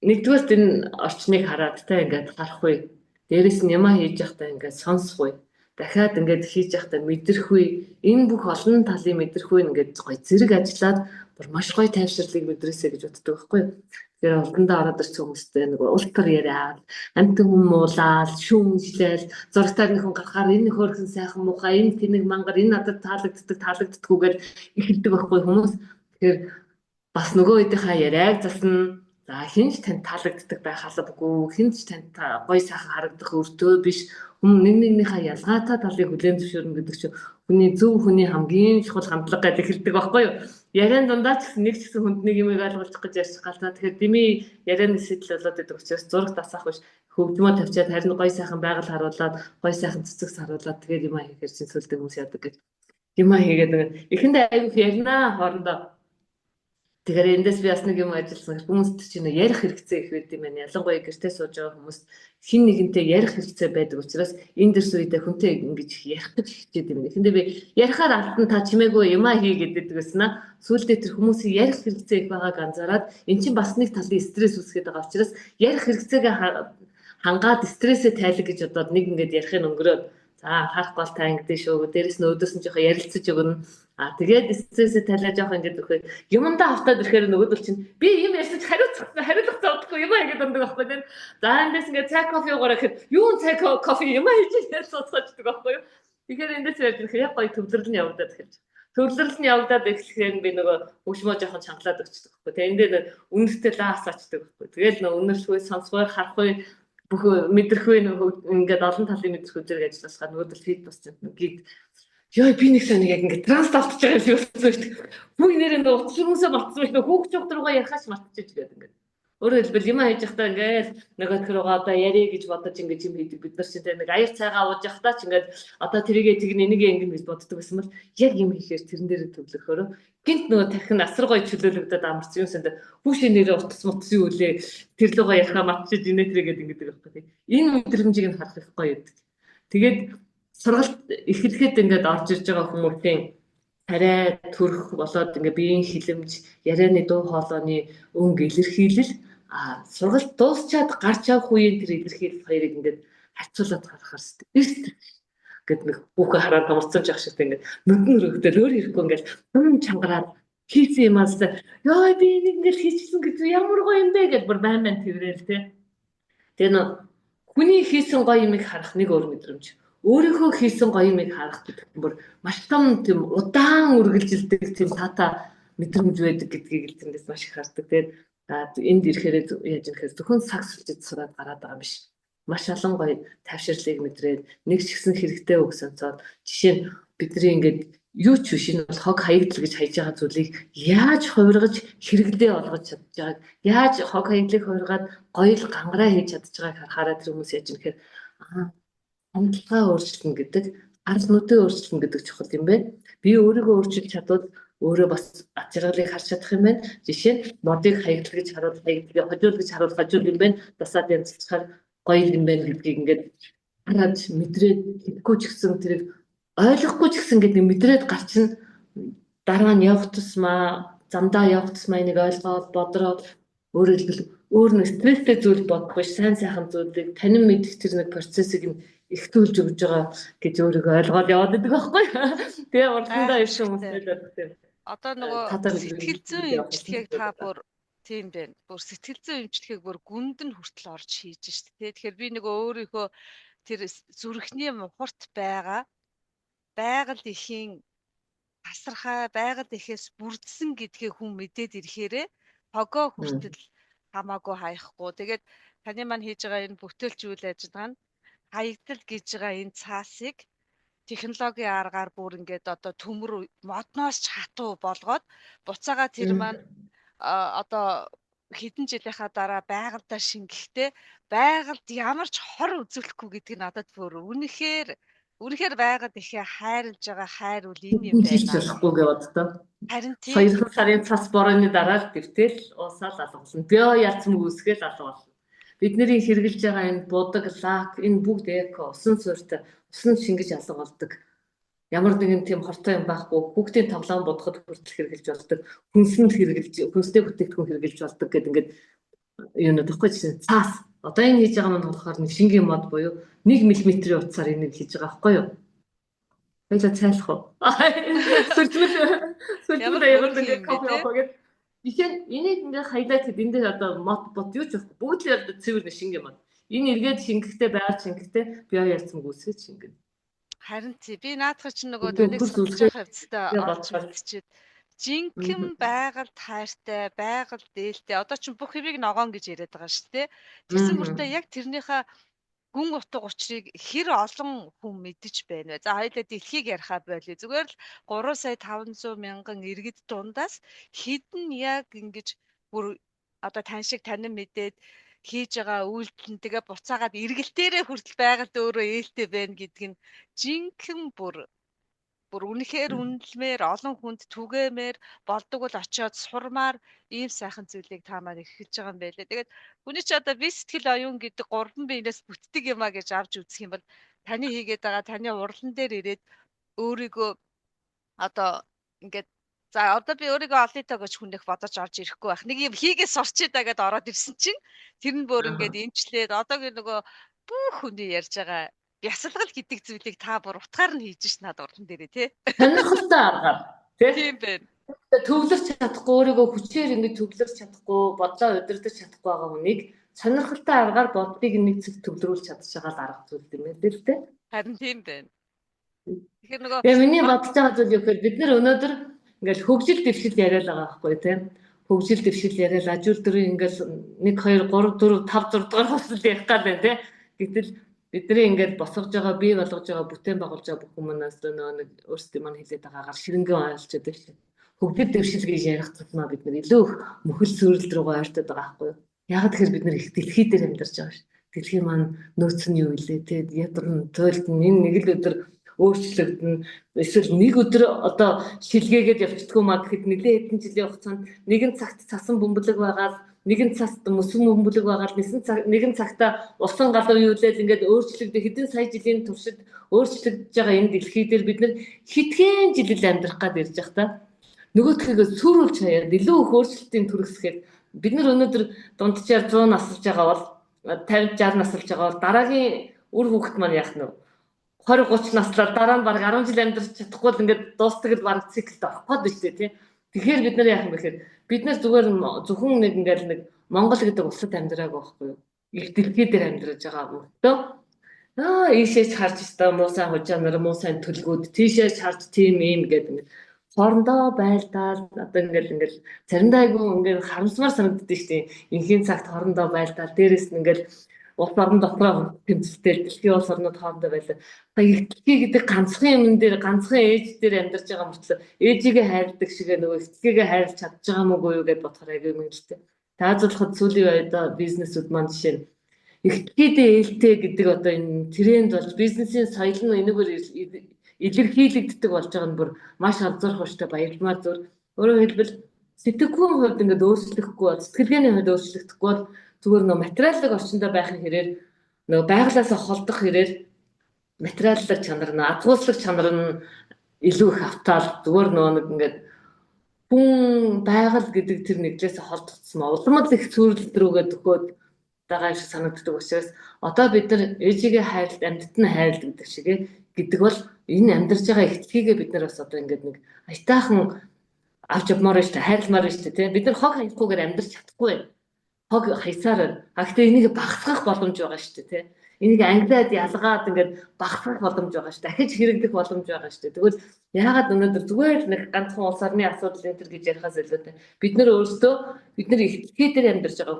нэгдүгээрт энэ орчныг хараад та ингээд гарах үе. Дээрээс нь ямаа хийж явахдаа ингээд сонсох үе. Дахиад ингээд хийж явахдаа мэдрэх үе. Энэ бүх олон талын мэдрэх үе ингээд гоё зэрэг ажиллаад бүр маш гоё тайвширлыг мэдрээсэй гэж боддог байхгүй юу? Тэгэхээр олондоо ороод ирсэн хүмүүстэй нэг ултар яриад, амтэн хүмүүлаад, шүүмжлээл, зургатаар нэг хүн гарахаар энэ хөөрхөн сайхан муухай, энэ тэнэг мангар, энэ надад таалагддаггүйгээр эхэлдэг байхгүй хүмүүс. Тэгэхээр бас нөгөө үеийнхаа яриаг засна. За хинч танд таалагддаг байх албагүй, хинч танд гоё сайхан харагдах өртөө биш. Хүн нэгнийхээ ялгаатай талыг хүлээн зөвшөөрнө гэдэг чинь хүний зөв хүний хамгийн чухал хандлага гэж хэлдэг байхгүй юу? Яриан дундаа ч гэсэн нэг ч гэсэн хүнд нэг юм ойлгуулчих гэж ярьчих галзаа. Тэгэхээр дими ярианы сэтэл болоод байдаг учраас зураг дасаах биш хөгжмөө тавьчаад харин гоё сайхан байгаль харуулад, гоё сайхан цэцэгс харуулад тэгээд юм хийхээр чинь сүлдэг хүмүүс яадаг гэж. Юм хийгээд эхэндээ аюух ярина хоорондоо. Тэгэхээр эндээс би бас нэг юм ажилласан хүмүүст чинь ярих хэрэгцээ их байд юм байна. Ялангуяа гэртээ сууж байгаа хүмүүс хин нэгэнтэй ярих хэрэгцээ байдаг учраас энэ дэрс үедээ хүнтэй ингэж ярих гэж хичээд юм. Эхэндээ би ярихаар алтан та чимээгүй юм хий гэдэг гэсэн аа. Сүүлдээ тэр хүмүүсийн ярих хэрэгцээ их байгааг анзаараад эн чинь бас нэг талын стресс үүсгэж байгаа учраас ярих хэрэгцээгээ хангаад стрессээ тайлах гэж бодоод нэг ингэж ярихын өнгөрөөд за анхаарахгүй бол та ингэдэж шүү. Дээрээс нь өдөөс нь жоохон ярилцаж өгнө. Тэгээд стрессээ тайлаж явах ингэж өгөхөөр юмдаа автаад ирэхээр нөгөөдөл чинь би юм ярьсаж хариулах зовдохгүй юм ингэж дундаг байхгүй тийм. За эндээс ингэ цай кофе уугараа гэхэд юу цай кофе юм хийж ярьсаацгааждаг байхгүй юу. Тэгэхээр эндээс ярьж ирэхээр яг гоё төвлөрөл нь явагдаад эхэлж. Төвлөрөл нь явагдаад эхлэхээр би нөгөө хөгжмөө жоохон чангалаад өгчдөг байхгүй. Тэгээд эндээ үнэртэй лаасаачдаг байхгүй. Тэгээд нөгөө үнэршгүй сонсгой харахгүй бүх мэдрэхгүй ингээд олон талын мэдрэхгүй зэрэг ажилласгаа нөгөөдөл фид бас гид ёо би нэг санаг яг ингээд транславтж байгаа юм шиг байна шүү дээ. Бүх нэрээ нэг утасруугасаа мартсан байх хүүхд чухдруугаа ярихаач мартчихэж гээд ингээд. Өөрөөр хэлбэл юм хийж явахдаа ингээд нөгөө төрөөгөө одоо ярих гэж бодож ингээд юм хийдэг бид нар чинь нэг аяр цайгаа ууж явахдаа ч ингээд одоо тэрийгээ тэгнэ энийг ингэ гэж боддог байсан бол яг юм хийхээр тэрэн дээр төвлөрөхөөрөө гинт нөгөө тархин асар гоё чөлөөлөгдөд амарч юм санаа хүүшээ нэрээ утас мутсын үлээ тэр лугаа ярихаа мартчихж инээ тэргээд ингэдэг байхгүй. Энэ мэдрэмжийг нь харах их гоё байдаг. Тэгээд сургалт эхлэхэд ингээд орж ирж байгаа хүмүүсийн арай төрөх болоод ингээд биеийн хилэмж, ярианы дуу хоолойны өнгө илэрхийлэл сургалт дуусчаад гарч авах үеийн тэр илэрхийлэл хоёрыг ингээд харьцуулаад харахаар эрт гэдэг нэг бүхэн хараад томорцсон жах шиг ингээд нүдэн өргөдөл өөр ирэхгүй ингээд чангараад хийсэн юмас ёо би нэг ингээд хийчихсэн гэж ямар гоё юм бэ гэдээ бүр байн тэрэл тэ. Тэгээ нөө Хүний хийсэн гоё юмыг харах нэг өөр мэдрэмж. Өөрийнхөө хийсэн гоё юмыг харах гэдэг нь бүр маш том тийм удаан үргэлжилдэг тийм тата мэдрэмж байдаг гэдгийг л тэндээс маш их хардаг. Тэгээд энд ирэхээр яаж ирэхээр зөвхөн сакс сүлжиж сураад гараад байгаа биш. Маш олон гоё тавширлыг мэдрээд нэг ч ихсэн хэрэгтэй үг сонсоод жишээ нь бидний ингээд юу ч биш энэ бол хог хаягдл гэж хайж байгаа зүйлийг яаж хувиргаж хэрэглээ олгож чадж байгааг яаж хог хаяглыг хувиргаад гоё л гангараа хийж чадж байгааг харахаараа тэр хүмүүс яаж юм гэхээр амтлагаа өөрчлөн гэдэг арал нүдээ өөрчлөн гэдэг чухал юм байна. Би өөрийгөө өөрчилж чадвал өөрөө бас ад жаргалыг харж чадах юм байна. Жишээ нь модыг хаягдл гэж харуул хаягдлыг хожуул гэж харуул хожуул юм байна. Дасаад янзлахаар гоё юм байна гэдгийг ингээд хараад мэдрээд хэлэхгүй ч гэсэн тэрийг ойлгохгүй ч гэсэн гэдэг мэдрээд гарчин дараа нь явах тусмаа замдаа явах тусмаа энийг ойлгоод бодроод өөрөөр хэлбэл өөр нэг стресстэй зүйл бодох биш сайн сайхан зүйлийг танин мэдэх тэр нэг процессыг нь ихтүүлж өгж байгаа гэж өөрийгөө ойлгоод яваад байдаг байхгүй. Тэгээ урдандаа ирэх хүмүүстэй байдаг. Одоо нөгөө сэтгэл зүйн эмчилгээг та бүр тийм байна. Бүр сэтгэл зүйн эмчилгээг бүр гүнд нь хүртэл орж хийж штэ. Тэгэхээр би нөгөө өөрийнхөө тэр зүрхний мухарт байгаа байгаль ихийн тасархай байгаль ихээс бүрдсэн гэдгийг хүн мэдээд ирэхээрээ хогоо хүртэл хамаагүй хаяхгүй. Тэгээд таны маань хийж байгаа энэ бүтээлч үйл ажиллагаа нь хаягдал гэж байгаа энэ цаасыг технологийн аргаар бүр ингээд одоо төмөр модноос ч хатуу болгоод буцаага тэр маань одоо хэдэн жилийнхаа дараа байгальдаа шингэхдээ байгальд ямар ч хор үзүүлэхгүй гэдгийг надад бүр үнэхээр байгаад ихе хайрлж байгаа хайр үл энэ юм байна. Болохгүй гэж боддоо. Харин тийм 2 сарын цас борооны дараа гэртэл уусаал алгуулна. Био ялцмаг үсгээл алгуулна. Бидний хэрэгжилж байгаа энэ будаг лак энэ бүгд эко усан суурьтай усан шингэж алга болдог. Ямар нэгэн тийм хортой юм байхгүй бүгдийн тоглоом бодоход хүртэл хэрэгжилж болдог. Хүнсэнд хэрэгжилж хүнстэй бүтээгдэхүүн хэрэгжилж болдог гэдэг ингээд юу нөдөхгүй чинь цаас. Одоо энэ хийж байгаа маань болохоор нэг шингийн мод буюу 1 мм-ийн утсаар энийг хийж байгаа байхгүй юу? Хоёлаа цайлах уу? Сүлжмэл ямар нэг кофе авах гэдэг. Жишээ нь энийг ингээ хайлаад хэд энэ дээр одоо мод бот юу ч байхгүй. Бүгд л одоо цэвэр нэг шингийн мод. Энэ эргээд шингэхдээ байгаад шингэхдээ био ярьцмаг үсгэж шингэнэ. Харин тий би наадах чинь нөгөө таныг сонсох хавцтай олж мэдчихэд жинхэнэ байгаль таартай байгаль дээлтэй одоо чинь бүх хэвийг ногоон гэж яриад байгаа шүү дээ. Тэгсэн мөртөө яг тэрнийхээ гүн утга учирыг хэр олон хүн мэдэж байна вэ? За хоёулаа дэлхийг ярихаа болъё. Зүгээр л 3 сая 500 мянган иргэд дундаас хэдэн яг ингэж бүр одоо тань шиг танин мэдээд хийж байгаа үйлдэл нь тэгээ буцаагаад эргэлтээрээ хүртэл байгаль өөрөө ээлтэй байна гэдг нь жинхэнэ бүр үнэхээр үнэлмээр олон хүнд түгээмээр болдог бол очиод сурмаар ийм сайхан зүйлийг та маань эрхэлж байгаа юм байлээ. Тэгээд хүний чи одоо би сэтгэл оюун гэдэг 3 биенээс бүтдэг юмаа гэж авч үзэх юм бол таны хийгээд байгаа таны урлан дээр ирээд өөрийгөө одоо ингээд за одоо би өөрийгөө олиотоо гэж хүнэх бодож орж ирэхгүй байх. Нэг юм хийгээс сурчээ даа гэдээ ороод ирсэн чинь тэр нь бүр ингээд эмчлээд одоогийн нөгөө бүх хүний ярьж байгаа бясалгал гэдэг зүйлийг та бүр утгаар нь хийж ш надад урлан дээрээ тий. Сонирхолтой аргаар тий. Тийм байна. Төвлөрч чадахгүй өөрийгөө хүчээр ингэ төвлөрч чадахгүй бодлоо удирдах чадахгүй байгаа хүнийг сонирхолтой аргаар бодлыг нэг зөв төвлөрүүлж чадчихагаа л арга зүйл юм байна л тий. Харин тийм байна. Тэгэхээр нөгөө миний бодож байгаа зүйл юу гэхээр бид нар өнөөдөр ингээл хөгжил дэвшил яриад байгаа байхгүй тий. Хөгжил дэвшил яриад ажил дөрөв ингээл 1 2 3 4 5 6 дугаар хослол ярих гал байна тий. Гэтэл бидний ингээд босгож байгаа бий болгож байгаа бүтээн байгуулж байгаа бүх хүмүүнээс нэг өөрсдөө маань хэлээд байгаагаар ширэнгэн ойлцоод байна шүү. Хөгжил дэвшил гэж ярих тусмаа бид нар илүү их мөхөл сүрэлт рүү ойртоод байгаа байхгүй юу? Яг тэгэхээр бид нар их дэлхий дээр амьдарч байгаа шүү. Дэлхий маань нөөц нь юу илээ те ядарна туйлдна энэ нэг л өдөр өөрчлөгдөн эсвэл нэг өдөр одоо шилгээгээд явчихдгүй маа гэхэд нэлээд хэдэн жилийн хугацаанд нэгэн цагт цасан бөмбөлөг байгаа нэгэн цагт мөсөн бөмбөлөг байгаа нэгэн цагта усан галуу юулээд ингээд өөрчлөгдөж хэдэн сая жилийн туршид өөрчлөгдөж байгаа энэ дэлхий дээр бид нар хитгэн жилэл амьдрах гад ирж байгаа та нөгөөдхийгөө сүрүүлж хаяад илүү их өөрчлөлтийн түргэсгээд бид нар өнөөдөр дунджаар 100 насалж байгаа бол 50 60 насалж байгаа бол дараагийн үр хүүхэд маань яах нь 20 30 наслаар дараа нь баг 10 жил амьдарч чадахгүй л ингээд дуустдаг л баг циклд орох гээд байна шүү дээ тий. Тэгэхээр бид нар яах юм бэ гэхээр бид нар зүгээр зөвхөн нэг ингээд нэг Монгол гэдэг улсад амьдраагүй байхгүй юу? их дэлхий дээр амьдарч байгаа мөртөө ийшээс харж та муу сайн хужаанаар муу сайн төлгүүд тийшээс харж тийм ийм гэдэг хоорондоо байлдаал одоо ингээд заримдаа айгүй ингээд харамсмаар санагддаг шүү дээ. Инхийн цагт хоорондоо байлдаал дээрээс нь ингээд улс орон дотроо тэмцэлтэй дэлхийн улс орнууд хоорондоо байлаа. Их дэлхий гэдэг ганцхан юм дээр ганцхан ээж дээр амьдарч байгаа мөртлөө ээжигээ хайрладаг шиг нөгөө эцгээгээ хайрлаж чадж байгаа мөгүй юу гэдээ бодохоор айгүй мэдлээ. Таазуулахад сүүлийн үед бизнесүүд маань жишээ нь ихтгэдээ ээлтэй гэдэг одоо энэ тренд болж бизнесийн соёл нь энэгээр илэрхийлэгддэг болж байгаа нь бүр маш анзаарах хэрэгтэй баярмаар зөв. Өөрөөр хэлбэл сэтгэхүйн хувьд ингээд өөрчлөгдөхгүй сэтгэлгээний хувьд өөрчлөгдөхгүй бол зүгээр нөө материалын орчиндөө байхын хэрээр нөө байглаасаа холдох хэрээр материаллаг чанар нь адгууслаг чанар нь илүү их автаал зүгээр нөө нэг ингээд хүн байгаль гэдэг тэр нэглээсээ холдогдсон улам л их цөөлөлт рүүгээ төхөөд байгаа шиг санагддаг учраас одоо бид нар ээжигээ хайрлт амьтад нь хайрлт гэдэг шиг гэдэг бол энэ амьдарч байгаа ихтгэлгээ бид нар бас одоо ингээд нэг аятайхан авч явмаар шүү дээ хайрламаар шүү дээ тийм бид нар хог хаягахгүйгээр амьдарч чадахгүй хог хайсаар гэхдээ энийг багасгах боломж байгаа шүү дээ тийм энийг англиад ялгаад ингээд багасгах боломж байгаа шүү дахиж хэрэглэх боломж байгаа шүү тэгвэл яагаад өнөөдөр зүгээр нэг ганцхан улс орны асуудал энэ төр гэж ярихаас илүү бид нар өөрсдөө бид нар ихтгэлгээ дээр амьдарч байгаа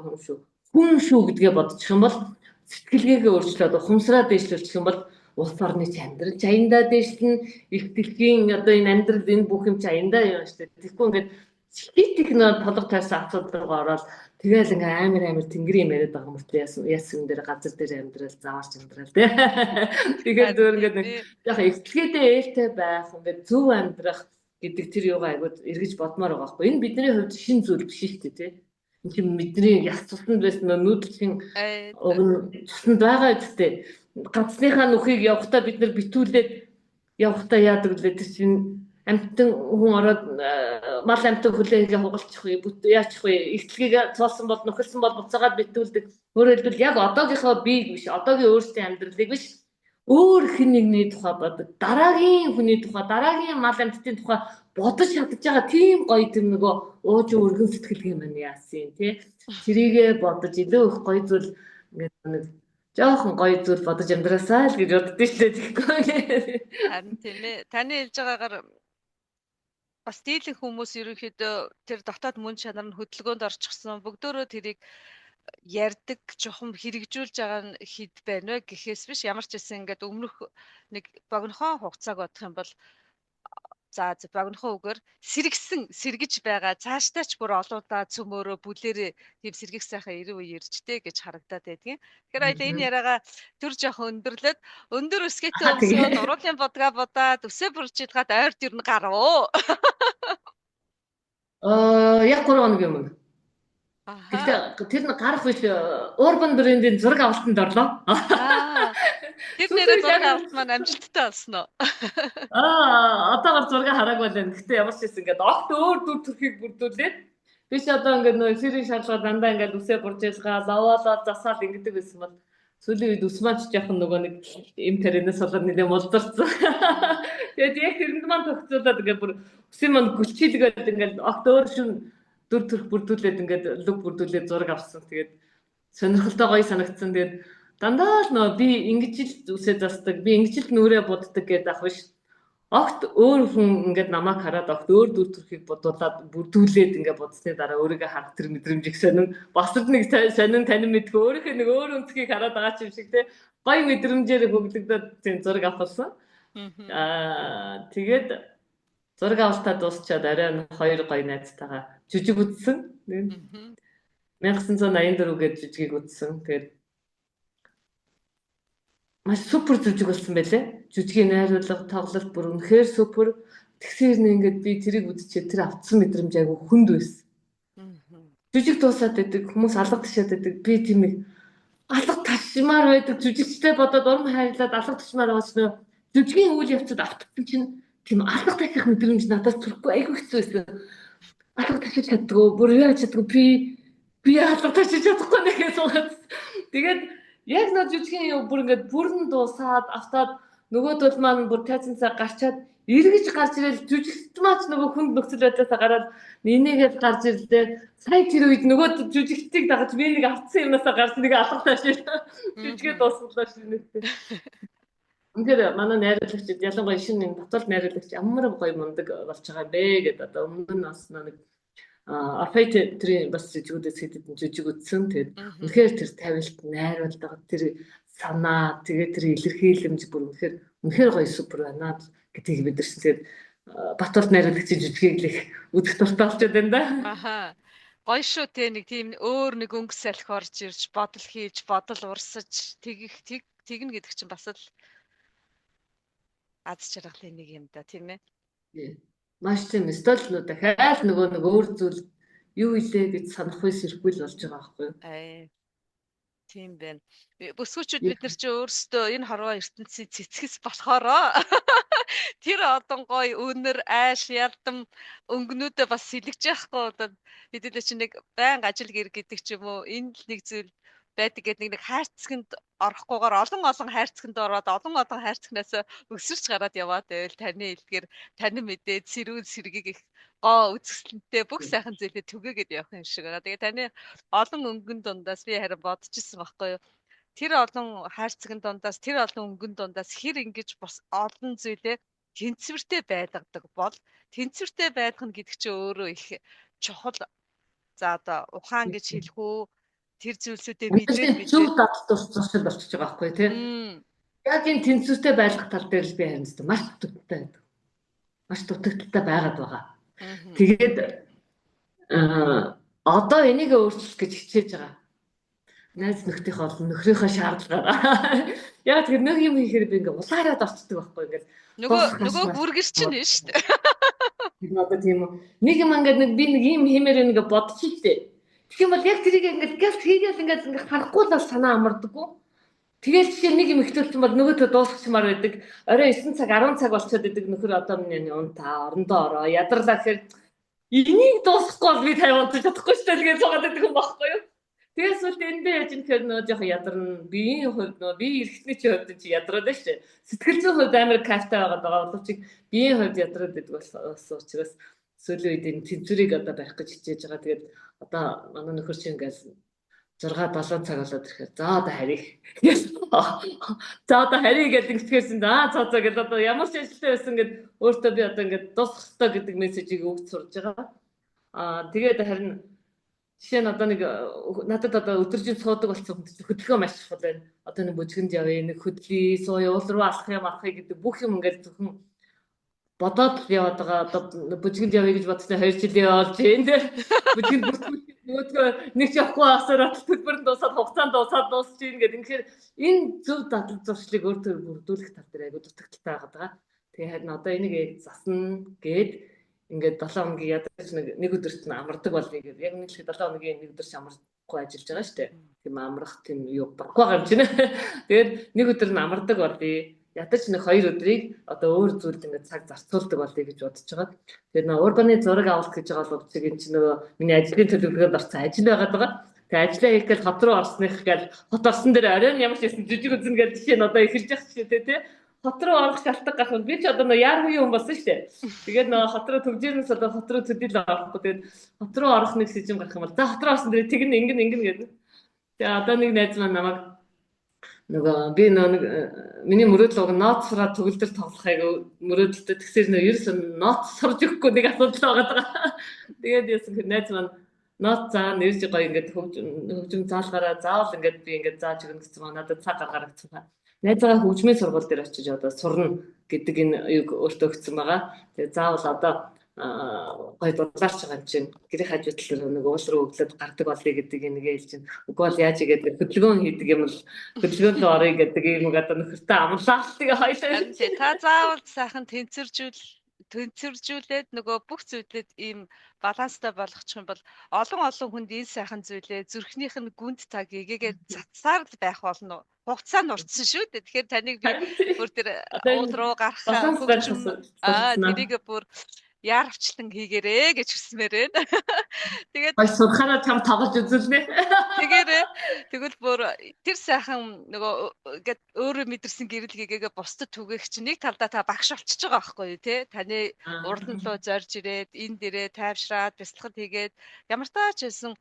хүн шүү гэдгээ бодчих юм бол сэтгэлгээгээ өөрчлөөд ухамсараа дэвшлүүлчих юм бол улс орны амьдрал аяндаа дэвшлэн их дэлхийн одоо энэ амьдрал энэ бүх юм аяндаа юм шүү дээ. Тэгэхгүй ингээд хит их нөө толгой тайсан асуудал руу ороод тэгэл ингээ амар тэнгэрийн юм яриад байгаа мөртөө яасан дээр газар дээр амьдрал заваарч амьдрал тий. Тэгээд зөв ингээд яг ихтгэлгээдээ ээлтэй байх ингээд зөв амьдрах гэдэг тэр юугаа айгууд эргэж бодмоор байгаа байхгүй. Энэ бидний хувьд шин зүйл биш шүү дээ тий. Энд чинь бидний яс цуснд байсан нүүдлийн уг нь цуснд байгаа үстэй ганцныхаа нүхийг явахтаа бид нар битүүлээд явахтаа яадаг лээ тэр чинь амтан хүн ороод мал амтан хүлээгээ хугалчих вэ яачих вэ ихтлгийг цуулсан бол нөхөлсөн бол буцаагаад битүүлдэг өөрөөр хэлбэл яг одоогийнхоо биег биш одоогийн өөрсдийн амьдралыг биш өөр хэн нэгний тухай бодог дараагийн хүний тухай дараагийн мал амттын тухай бодож чадж байгаа тийм гоё тэр нөгөө ууж өргөн сэтгэлгээ маань яасан тий тэрийгэ бодож илүү их гоё зүйл ингээд нэг жоохон гоё зүйл бодож амьдраасаа л гэж боддөө шүү дээ тэгэхгүй харин тийм ээ таны хэлж байгаагаар бас дийлэн хүмүүс ерөнхийдөө тэр дотоод мөн чанар нь хөдөлгөөнд орчихсон бүгдөө тэрийг ярддаг чухам хэрэгжүүлж байгаа нь хэд байна вэ гэхээс биш ямар ч байсан ингээд өмнөх нэг богинохон хугацааг бодох юм бол за богинохон үгээр сэргэж байгаа цаашдаа ч бүр олоодаа цөмөөрөө бүлээрээ тийм сэргэх сайхан ирүү иржтэй гэж харагдаад байдгийн. Тэгэхээр хоёул энэ яриагаа төр жоохон өндөрлөөд өндөр өсгөөтэй өмсөд уруулын бодгаа бодаад өсөө бүрчилгаад ойрд ер нь гарав. Яг 3 хоног юм. Гэхдээ тэр нь гарах биш Urban Brand-ийн зураг авалтанд орлоо. Тэр нэрээ зураг авалт маань амжилттай болсон уу? Одоогор зураг хараагүй байна. Гэхдээ ямар ч юм ингээд огт өөр дүр төрхийг бүрдүүлээд биш одоо ингээд нөө эфирийн шалгаа дандаа ингээд үсээ буржуулгаа лаваалаа засаал ингэдэг байсан бол сүүлийн үед ус маань ч яахан нөгөө нэг им тэрэнээс болоод нэлээ мулдарсан. Тэгээд яг тэрэнд маань тогтцуулаад ингээд бүр үсийн маань гүлчилгээд ингээд огт өөр шин дүр төрх бүрдүүлээд ингээд луг бүрдүүлээд зураг авсан. Тэгээд сонирхолтой гоё санагдсан. Тэгээд дандаа л нөө би ингэж л үсээ засдаг, би ингэж л нүрээ буддаг гэдэг ах биш. Огт өөр хүн ингээд намайг хараад огт өөр дүр төрхийг бодуулаад бүрдүүлээд ингээд бодсны дараа өөрийгөө харах тэр мэдрэмжийг сонин босод нэг сонин танин мэдгүй өөрийнхөө нэг өөр өнцгийг хараад байгаа ч юм шиг те гоё мэдрэмжээр хөглөгдөд тийм зураг авахсан. Тэгээд зураг авалтаа дуусчаад арай 2 гоё найзтайгаа жүжиг үзсэн. 1984 гээд жүжигийг үзсэн. Тэгээд маш супер жүжиг болсон байлээ. Жүжигийн найруулга, тоглолт бүр үнэхээр супер. Тэгсээр нэг ингээд би тэрийг үзчихээ тэр автсан мэдрэмж айгу хүнд байсан. Жүжиг дуусаад байдаг, хүмүүс алга ташаад байдаг. Би тийм нэг алга ташмаар байдаг жүжигчтэй бодоод урам хайрлаад алга ташмаар байгаа ч нөө жүжигийн үйл явцад автсан чинь тийм алга таших мэдрэмж надад төрөхгүй айгу хэцүү байсан. Алга ташиж чаддгүй, бүр яаж чаддгүй би алга ташиж чадахгүй нэгээс байгаа. Тэгээд яг нөө жүжигийн бүр ингээд бүрэн дуусаад автаад Нөгөөд бол маань бүр тайзан цаг гарчаад эргэж гарч ирэл жүжигчмаач нөгөө хүнд нөхцөл байдлаасаа гараад энийгээд гарч ирлээ. Сая тэр үед нөгөө жүжигчдийг дагаж би нэг автсан юмнасаа гарч нэг алгатаа шээ. Жүжигээ дуусглаа шинэтэй. Үнэхээр манай найруулагчид ялангуяа шинэ энэ дотоод найруулагч ямар гоё мундаг болж байгаа бэ гэдэг одоо өмнө нь бас нэг Арфай театрын бас жүжигүүдээс хэдэн жүжиг үзсэн. Тэгээд үнэхээр тэр тавилт найруулга тэр санаа тэгээд тэр илэрхийлэмж бүр үнэхээр гоё супер байна гэдгийг мэдэрсэн. Тэгээд Батболт найруулагчийн жүжигийг л их үзэх дуртай болчиход байна да. Аха. Гоё шүү те нэг тийм өөр нэг өнгө салхи орж ирж бодол хийж бодол урсаж тэгнэ гэдэг чинь бас л аз жаргалын нэг юм да тийм ээ. Маш тийм стол дахиад нөгөө нэг өөр зүйл юу илээ гэж санах үс ирэхгүй л болж байгаа байхгүй юу? Тийм байна. Бүсгүүчүүд бид нар чи өөрсдөө энэ хорвоо ертөнцийн цэцгэс болохоороо тэр одон гой өнөр айш ялдам өнгөнүүдээ бас сэлгэж яахгүй одоо бид чи нэг байнга ажил гэр гэдэг ч юм уу энэ л нэг зүйл байдаг гэдэг нэг хайрцагт орохгүйгээр олон хайрцагт ороод олон хайрцагнаас өсөрч гараад яваад байвал таны илгээр тань мэдээд сэрүүл сэргийг их гоо үзэсгэлэнтэй бүх сайхан зүйлээ түгээгээд явах юм шиг байна. Тэгээ таны олон өнгөн дундаас би харин бодчихсон байхгүй юу? Тэр олон хайрцагт дундаас тэр олон өнгөн дундаас хэр ингэж бас олон зүйлээ тэнцвэртэй байлгадаг бол тэнцвэртэй байлгах нь гэдэг чинь өөрөө их чухал. За одоо ухаан гэж хэлэх үү? Тэр зүйлсүүдээ мэдээд зөв дат туршил болчихж байгаа байхгүй тий. Яг энэ тэнцвэртэй байлгах тал дээр л би харин маш дутагдaltaй байдаг. Маш дутагдaltaй байгаад байгаа. Тэгээд одоо энийг өөрчлөх гэж хичээж байгаа. Найз нөхдийнхөө нөхрийнхөө шаардлагаар. Яг тэр нэг юм хийхээр би ингээ улаараад орчдөг байхгүй ингээ. Нөгөө бүргэр чинь нь шүү дээ. Тийм одоо тийм үү. Нэг юм ингээ би нэг юм хиймээр ингээ бодчихжээ. Тэгэх юм бол яг тэрийг ингээ гэлт хийгээл ингээ харахгүй л санаа амардаггүй. Тэгээд жишээ нэг юм ихтүүлсэн бол нөгөөдөө дуусгачмаар байдаг. Орой 9 цаг 10 цаг болчиход байдаг нөхөр одоо минь унтаа орондоо ороо ядарлаа гэхээр энийг дуусгахгүй бол би тавиулж чадахгүй шүү дээ гэж суугаад байдаг юм байхгүй юу? Тэгээс үлдээ энэ дээр яаж юм гэхээр нөө жоохон ядарна. Биеийн хувьд нөө би эрхтний чи хувьд чи ядраад байна шүү дээ. Сэтгэл зүйн хувьд амар кайфтай байгаад байгаа боловч биеийн хувьд ядраад байдаг бас учраас сүүлийн үед энэ тэнцвэрийг одоо барих гэж хичээж байгаа. Тэгээд одоо манай нөхөр чи ингээл 6-7 цаг болоод ирэхээр за одоо харъя. За одоо харъя гэдэг ингэхээрсэн цаа гэдэг одоо ямар ч ажилтай байсан гэд өөртөө би одоо ингээд дуусгах хэрэгтэй гэдэг мессежийг өгч сурж байгаа. Тэгээд харин жишээ нь одоо нэг надад одоо өдөржин суудаг болсон хүн хөдөлгөөн маш чухал байна. Одоо нэг бүжгэнд явъя, нэг хөдлөе, сууя, уул руу алах юм гэдэг бүх юм ингээд зөвхөн бодоод яваад байгаа. Одоо бүжгэнд явъя гэж бодсон 2 жил явуулж энэ бүжгэнд нөгөө нэг ч явахгүй асараа төлбөрөнд дуусаад хугацаанд дуусаад чинь гэдэг. Тэгэхээр энэ зөв дадлаг зуршлыг өөртөө бүрдүүлэх тал дээр айгуу дутагдaltaй байгаа. Тэгээ харин одоо энийг яг засна гээд ингээд 7 хоногийн ядаж нэг өдөрт нь амардаг болъё гэдэг. Яг үнэхээр 7 хоногийн нэг өдөр амарахгүй ажиллаж байгаа шүү дээ. Тийм амрах тийм юу баггүй юм чинь. Тэгээд нэг өдөр нь амардаг болъё. Ядаж нэг 2 өдрийг одоо өөр зүйлд ингээд цаг зарцуулдаг болъё гэж бодож байгаа. Тэгээд нөгөө урбаны зураг авалт гэж байгаа бол энэ чинь нөгөө миний ажлын төлөвлөгөөнд орсон ажил байгаад байгаа. Тэгээд ажиллаа хийх гэж хот руу орсных гэж хот орсон дээр оройн ямар ч юм жижиг үзэн гэж жишээ нь одоо эхэлж явах шүү дээ тий. Хот руу орох шалтгаан гарах нь би ч одоо нөгөө яаргүй юм болсон шүү дээ. Тэгээд нөгөө хот руу төгжээрнээс одоо хот руу төдийл орохгүй. Тэгээд хот руу орох нэг сэжим гарах юм бол за хот руу орсон дээр тэгнэ ингэн гэдэг. Тэгээд одоо нэг найз маань намайг нөгөө би нэг миний мөрөөдөл ноцроо төгөлдөр тоглохыг мөрөөдөлтэй тэгсээр нөгөө ерөөс ноц сурж өгөхгүй нэг асуудал байгаа. Тэгээд яасан гэхээр найз маань ноц заа нэрж гоё ингээд хөгжим заалгаараа заавал ингээд би ингээд зааж өгнө гэсэн маань надад цаг гаргаж байгаа. Найзгаа хөгжмийн сургууль дээр очиж одоо сурна гэдэг энэ юг өөртөө өгсөн байгаа. Тэгээд заавал одоо гоё дурлаарч байгаа юм чинь гэрийн хажуудлаар нэг уул руу өглөөд гардаг болъё гэдэг энийг хэлж чинь. Үгүй бол яаж игээд хөдөлгөөн хийдэг юм л хөдөлгөөнд орё гэдэг юм одоо нөхөртөө амлаалтыг хоёлаа. Та заавал сайхан тэнцвэржүүлээд нөгөө бүх зүйлээд ийм баланстай болгочих юм бол олон хүнд энэ сайхан зүйлээ зүрхнийх нь гүнд таг эгээгээд цацсаар л байх болно. Хугацаа нь уртсан шүү дээ. Тэгэхээр таныг би бүр тэр уул руу гарах тэрийг бүр яарвчлан хийгээрэй гэж хүсмээр байна. Тэгээд Гой сурахаараа чам тоглож үзүүлнэ. тэгвэл бүр тэр сайхан нөгөө ингээд өөрөө мэдэрсэн гэрэл гэгээгээ бусдад түгээх чинь нэг талдаа та багш болчихж байгаа байхгүй юу те? Таны урдан руу зорж ирээд энд дээрээ тайвшраад бясалгал хийгээд ямар таач хэлсэн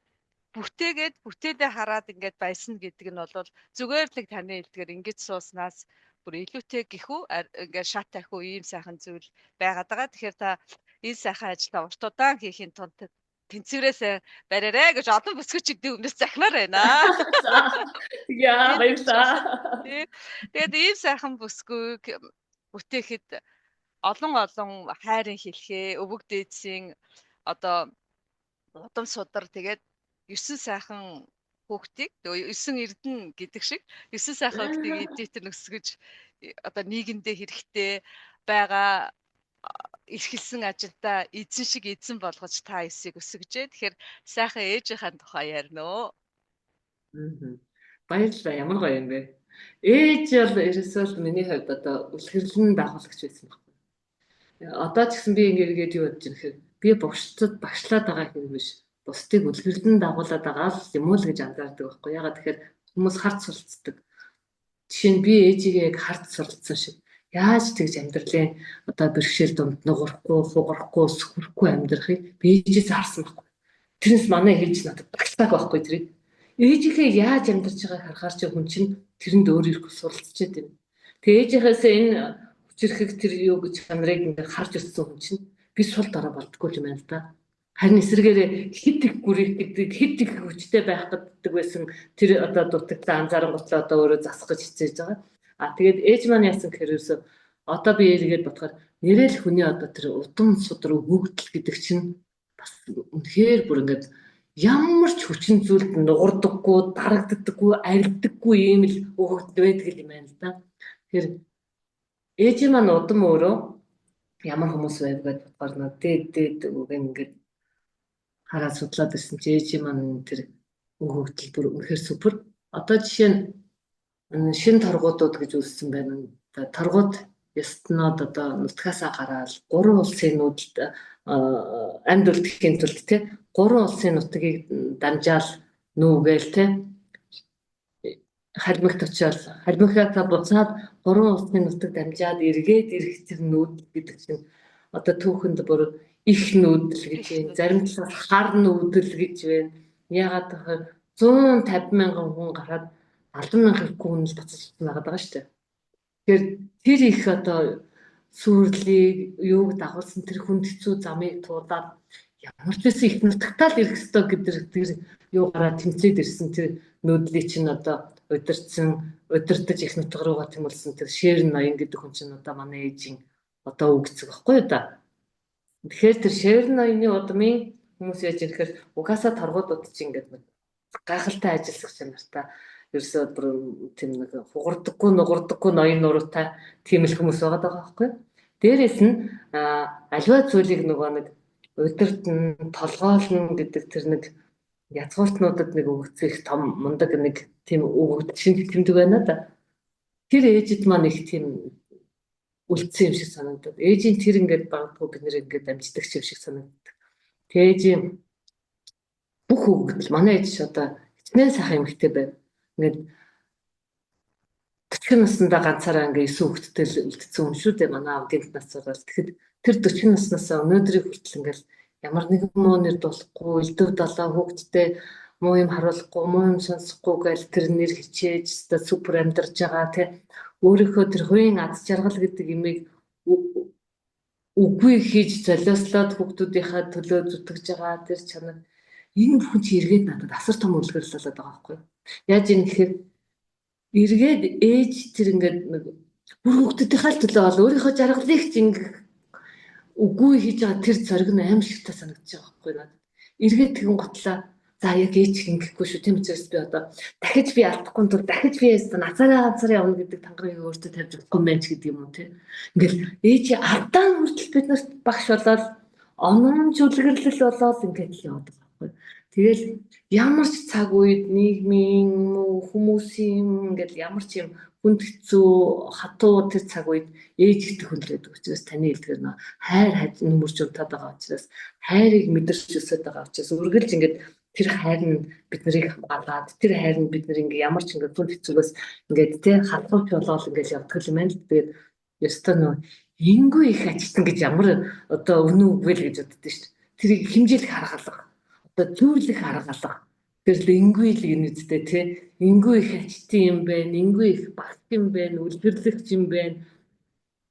бүтээгээд бүтээлээ хараад ингээд баясна гэдэг нь бол зүгээр л таны хэлдгээр ингэж сууснаас бүр илүүтэй гихүү ингээд шат тахиу ийм сайхан зүйл байгаад байгаа. Тэгэхээр та энэ сайхан ажилдаа урт удаан хийхин тулд тэнцвэрээсээ бариарай гэж олон бүсгүйчүүдийн өмнөөс захимаар байна. Яа баярлалаа. Тэгээд ийм сайхан бүсгүйг бүтээхэд олон хайрын хэлхээ өвөг дээдсийн одоо удам судар тэгээд 9 сайхан хүүхдийг 9 эрдэнэ гэдэг шиг 9 сайхан хүүхдийг эдитер нөсгөж одоо нийгэмдээ хэрэгтэй байгаа эрхэлсэн ажилдаа эзэн шиг эзэн болгож та 9-ийг өсгөжээ. Тэгэхээр сайхан ээжийнхаа тухай ярина өө. Баярлалаа. Ямар гоё юм бэ. Ээж бол ерөөсөө миний хувьд одоо үлгэрлэн дагуулагч байсан байхгүй. Одоо ч гэсэн би ингээд юу бодож байгаа юм би бусдад багшлаад байгаа юм биш. Бусдыг үлгэрлэн дагуулад байгаа л юм уу л гэж анзаардаг байхгүй. Ягаад тэгэхээр хүмүүс харц суралцдаг. Жишээ нь би ээжигээ яг харц суралцсан шиг. Яаж тэгж амьдралын одоо бэрхшээл дунд нугарахгүй, хугарахгүй, сүхрэхгүй амьдрахыг би ээжээс харсан байхгүй. Тэрнээс манай ээж надад багтааг байхгүй тэрийг. Ээжигээ яаж амьдарч байгааг харахаар чи хүн чинь тэрэнд өөр ирэхгүй суралцчихэд юм. Тэгээ ээжийнхээс энэ хүчрэхэг тэр юу гэж чанарыг ингээд харж өссөн хүн чинь би сул дараа болдгоо юм байна л да. Харин эсрэгээрээ хит их гүрэх гэдэг хит их хүчтэй байх гэдэг байсан тэр одоо дутагдлаа анзаарангутлаа одоо өөрөө засгаж хичээж байгаа. Тэгээд ээж маань яасан гэхээр ерөөсө одоо би ээлгээд бодохоор нэрэл хүний одоо тэр удам судар өгөгдөл гэдэг чинь бас үнэхээр бүр ингээд ямар ч хүчин зүйлд нугардаггүй, дарагддаггүй, арилдаггүй ийм л өгөгдөл байдаг юм байна л да. Тэгэхээр ээж маань удам өөрөө ямар хүмүүс байв гэдээ бодохоор нөө дээд ингээд хараад судлаад ирсэн чи ээж маань тэр өгөгдөл бүр үнэхээр супер. Одоо жишээ нь шин торгуудууд гэж үүссэн байна. Торгууд ястнууд одоо нутгаасаа гараад 3 улсын нүүдэлд амьд үлдэхийн тулд те 3 улсын нутгийг дамжаал нүүгээл те халимагт очиод халимагтаа буцаад 3 улсын нутаг дамжаад эргээд ирэх тэр нүүдэл гэдэг чинь одоо түүхэнд бүр их нүүдэл гэж байна. Зарим талаас хар нүүдэл гэж байна. Ягаад гэхээр 150 мянган хүн гараад 70 мянган хүн л буцаж байгаа даа шүү дээ. Тэгэхээр тэр их одоо сүрлийг юуг дагуулсан тэр хүнд хэцүү замыг туулаад ямар ч байсан их нутагтаа л ирэх ёстой гэдэг тэр юугаараа тэмцээд ирсэн тэр нүүдлийг чинь одоо удирдах их нутаг руугаа тэмүүлсэн тэр Шэрэн ноён гэдэг хүн чинь одоо манай ээжийн одоо үгцэг байхгүй юу да. Тэгэхээр тэр Шэрэн ноёны удмын хүмүүс яаж ирэхээр угаасаа торгуудууд чинь ингээд нэг гайхалтай ажиллах чанартай ерөөсөө бүр тийм нэг хугардаггүй нугардаггүй ноён нуруутай тийм л хүмүүс байгаа даа байхгүй. Дээрээс нь аливаа зүйлийг нөгөө нэг удирдна, толгоолно гэдэг тэр нэг язгууртнуудад нэг өгцөх том мундаг нэг тийм өгөгд шинж тэмдэг байна да. Тэр ээжид маань их тийм үлдсэн юм шиг санагдаад. Ээжийн тэр ингээд багтгүй бид нэр ингээд амждаг юм шиг санагддаг. Тэгээ ээжийн бүх өгөгдөл манай ээж одоо хичнээн сайхан эмэгтэй байв. Ингээд 40 наснда ганцаараа ингээд 9 хүүхэдтэй л үлдсэн юм шүү дээ манай аав гэнт нас сурал. Тэгэхэд тэр 40 наснаас өнөөдрийг хүртэл ингээд ямар нэгэн муу нэр болохгүй, элдв далаа хүүхэдтэй муу юм харуулахгүй, муу юм сонсохгүй гэл тэр нэр хичээж өстой супер амьдарч байгаа тий. Өөрийнхөө тэр хувийн аз жаргал гэдэг имийг үгүй хийж золиослоод хүүхдүүдийнхаа төлөө зүтгэж байгаа тэр чанар энэ бүхэн чи эргээд надад асар том үлгэрэл болоод байгаа байхгүй юу? Яаж юм гэхээр эргээд ээж тэр ингээд нэг бүр хүүхдүүдийнхаа төлөө бол өөрийнхөө жаргалыг зингэх үгүй хийж байгаа тэр зориг нь аим шигтэй санагдаж байгаа байхгүй надад. Эргээд тэгэн готлаа. За яг ээж ингэхгүй шүү. Тийм учраас би одоо дахиж би алдахгүй тул дахиж би нацаараа ганцаар явна гэдэг тангарыг өөртөө тавьж өгөхгүй юм байна ч гэдэг юм уу тий. Ингээл ээж алдаа хүртэл бид нарт багш болоод оном зүлгэрлэл болоод ингээд л яваад байгаа байхгүй. Тэгэл ямар ч цаг үед нийгмийн хүмүүсийн ингээд ямар ч юм хүнд хэцүү хатуу тэр цаг үед ээж ихтэй хүндрээд учраас таны хэлдгээр нөө хайр нөмөрч унтаад байгаа учраас хайрыг мэдэрч өсөд байгаа учраас үргэлж ингээд тэр хайр нь бид нарыг хамгаалаад тэр хайр нь бид нар ингээд ямар ч ингээд хүнд хэцүүгээс ингээд тий халахуйч болоод ингээд явдаг юм байна л тэгээд ёстой нөө энгүй их ажилтан гэж ямар одоо үнэн үгүй л гэж боддоо шүү дээ. Тэрийг хэмжээлэх арга алга. Одоо зөвлөх арга алга. Тэр л энгүй л гэнэтэй тий. Энгүй их ачтын юм байна, энгүй их багт юм байна, үлгэрлэгч юм байна.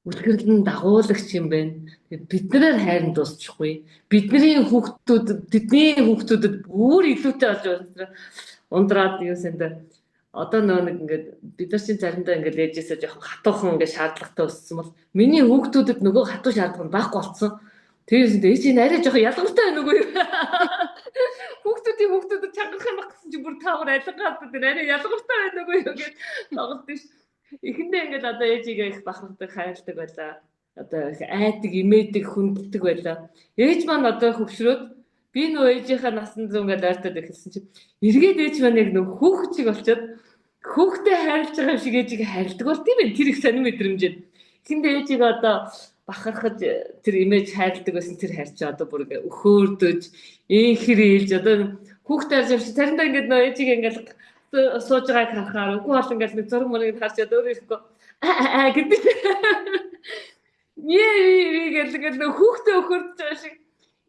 Үлгэрлэн дагуулагч юм байна. Биднээр хайранд дуусчихгүй. Бидний хүүхдүүдэд бүр илүүтэй болж ундраад юу сэндэ. Одоо нэг ингээд бид нар чинь заримдаа ингээд ээжээсээ жоохон хатуухан ингээд шаардлагатай өссөн бол миний хүүхдүүдэд нөгөө хатуу шаардлага нь байхгүй болсон. Тэрээс ээж нь арай жоохон ялгартай байна үгүй юу? Хүүхдүүдэд чангарах юм гэсэн чинь бүр таавар алингаад тэр арай ялгартай байна үгүй юу гэж тоглолт ш. Эхэндээ ингээд одоо ээжигээ их бахархдаг, хайрладаг байлаа. Одоо их айдаг, имээдэг, хүндэлдэг байлаа. Ээж маань одоо хөвшрөөд би нөө ээжийнхээ насан зүүн ингээд ойртоод эхэлсэн чинь эргээд ээж маань яг нөө хүүхэд чиг болчиход хүүхдээ хайрлаж байгаа юм шиг ээжийг хайрладаг бол тийм ээ. Тэр их сонир мэдрэмжэд. Эхэндээ ээжийг одоо бахархаж тэр имэж хайрладаг байсан тэр хайр чи одоо бүр ингээд өхөөрдөж инхэр ээлж одоо хүүхдээ харж явж заримдаа ингээд нөө ээжийг ингээд сууж байгааг харахаар үгүй бол ингээд нэг зураг мөрийг харж яд өөрөө ирэхгүй гэдэг. Ее гэдэг нэг хүүхдээ өхөрдөж байгаа шиг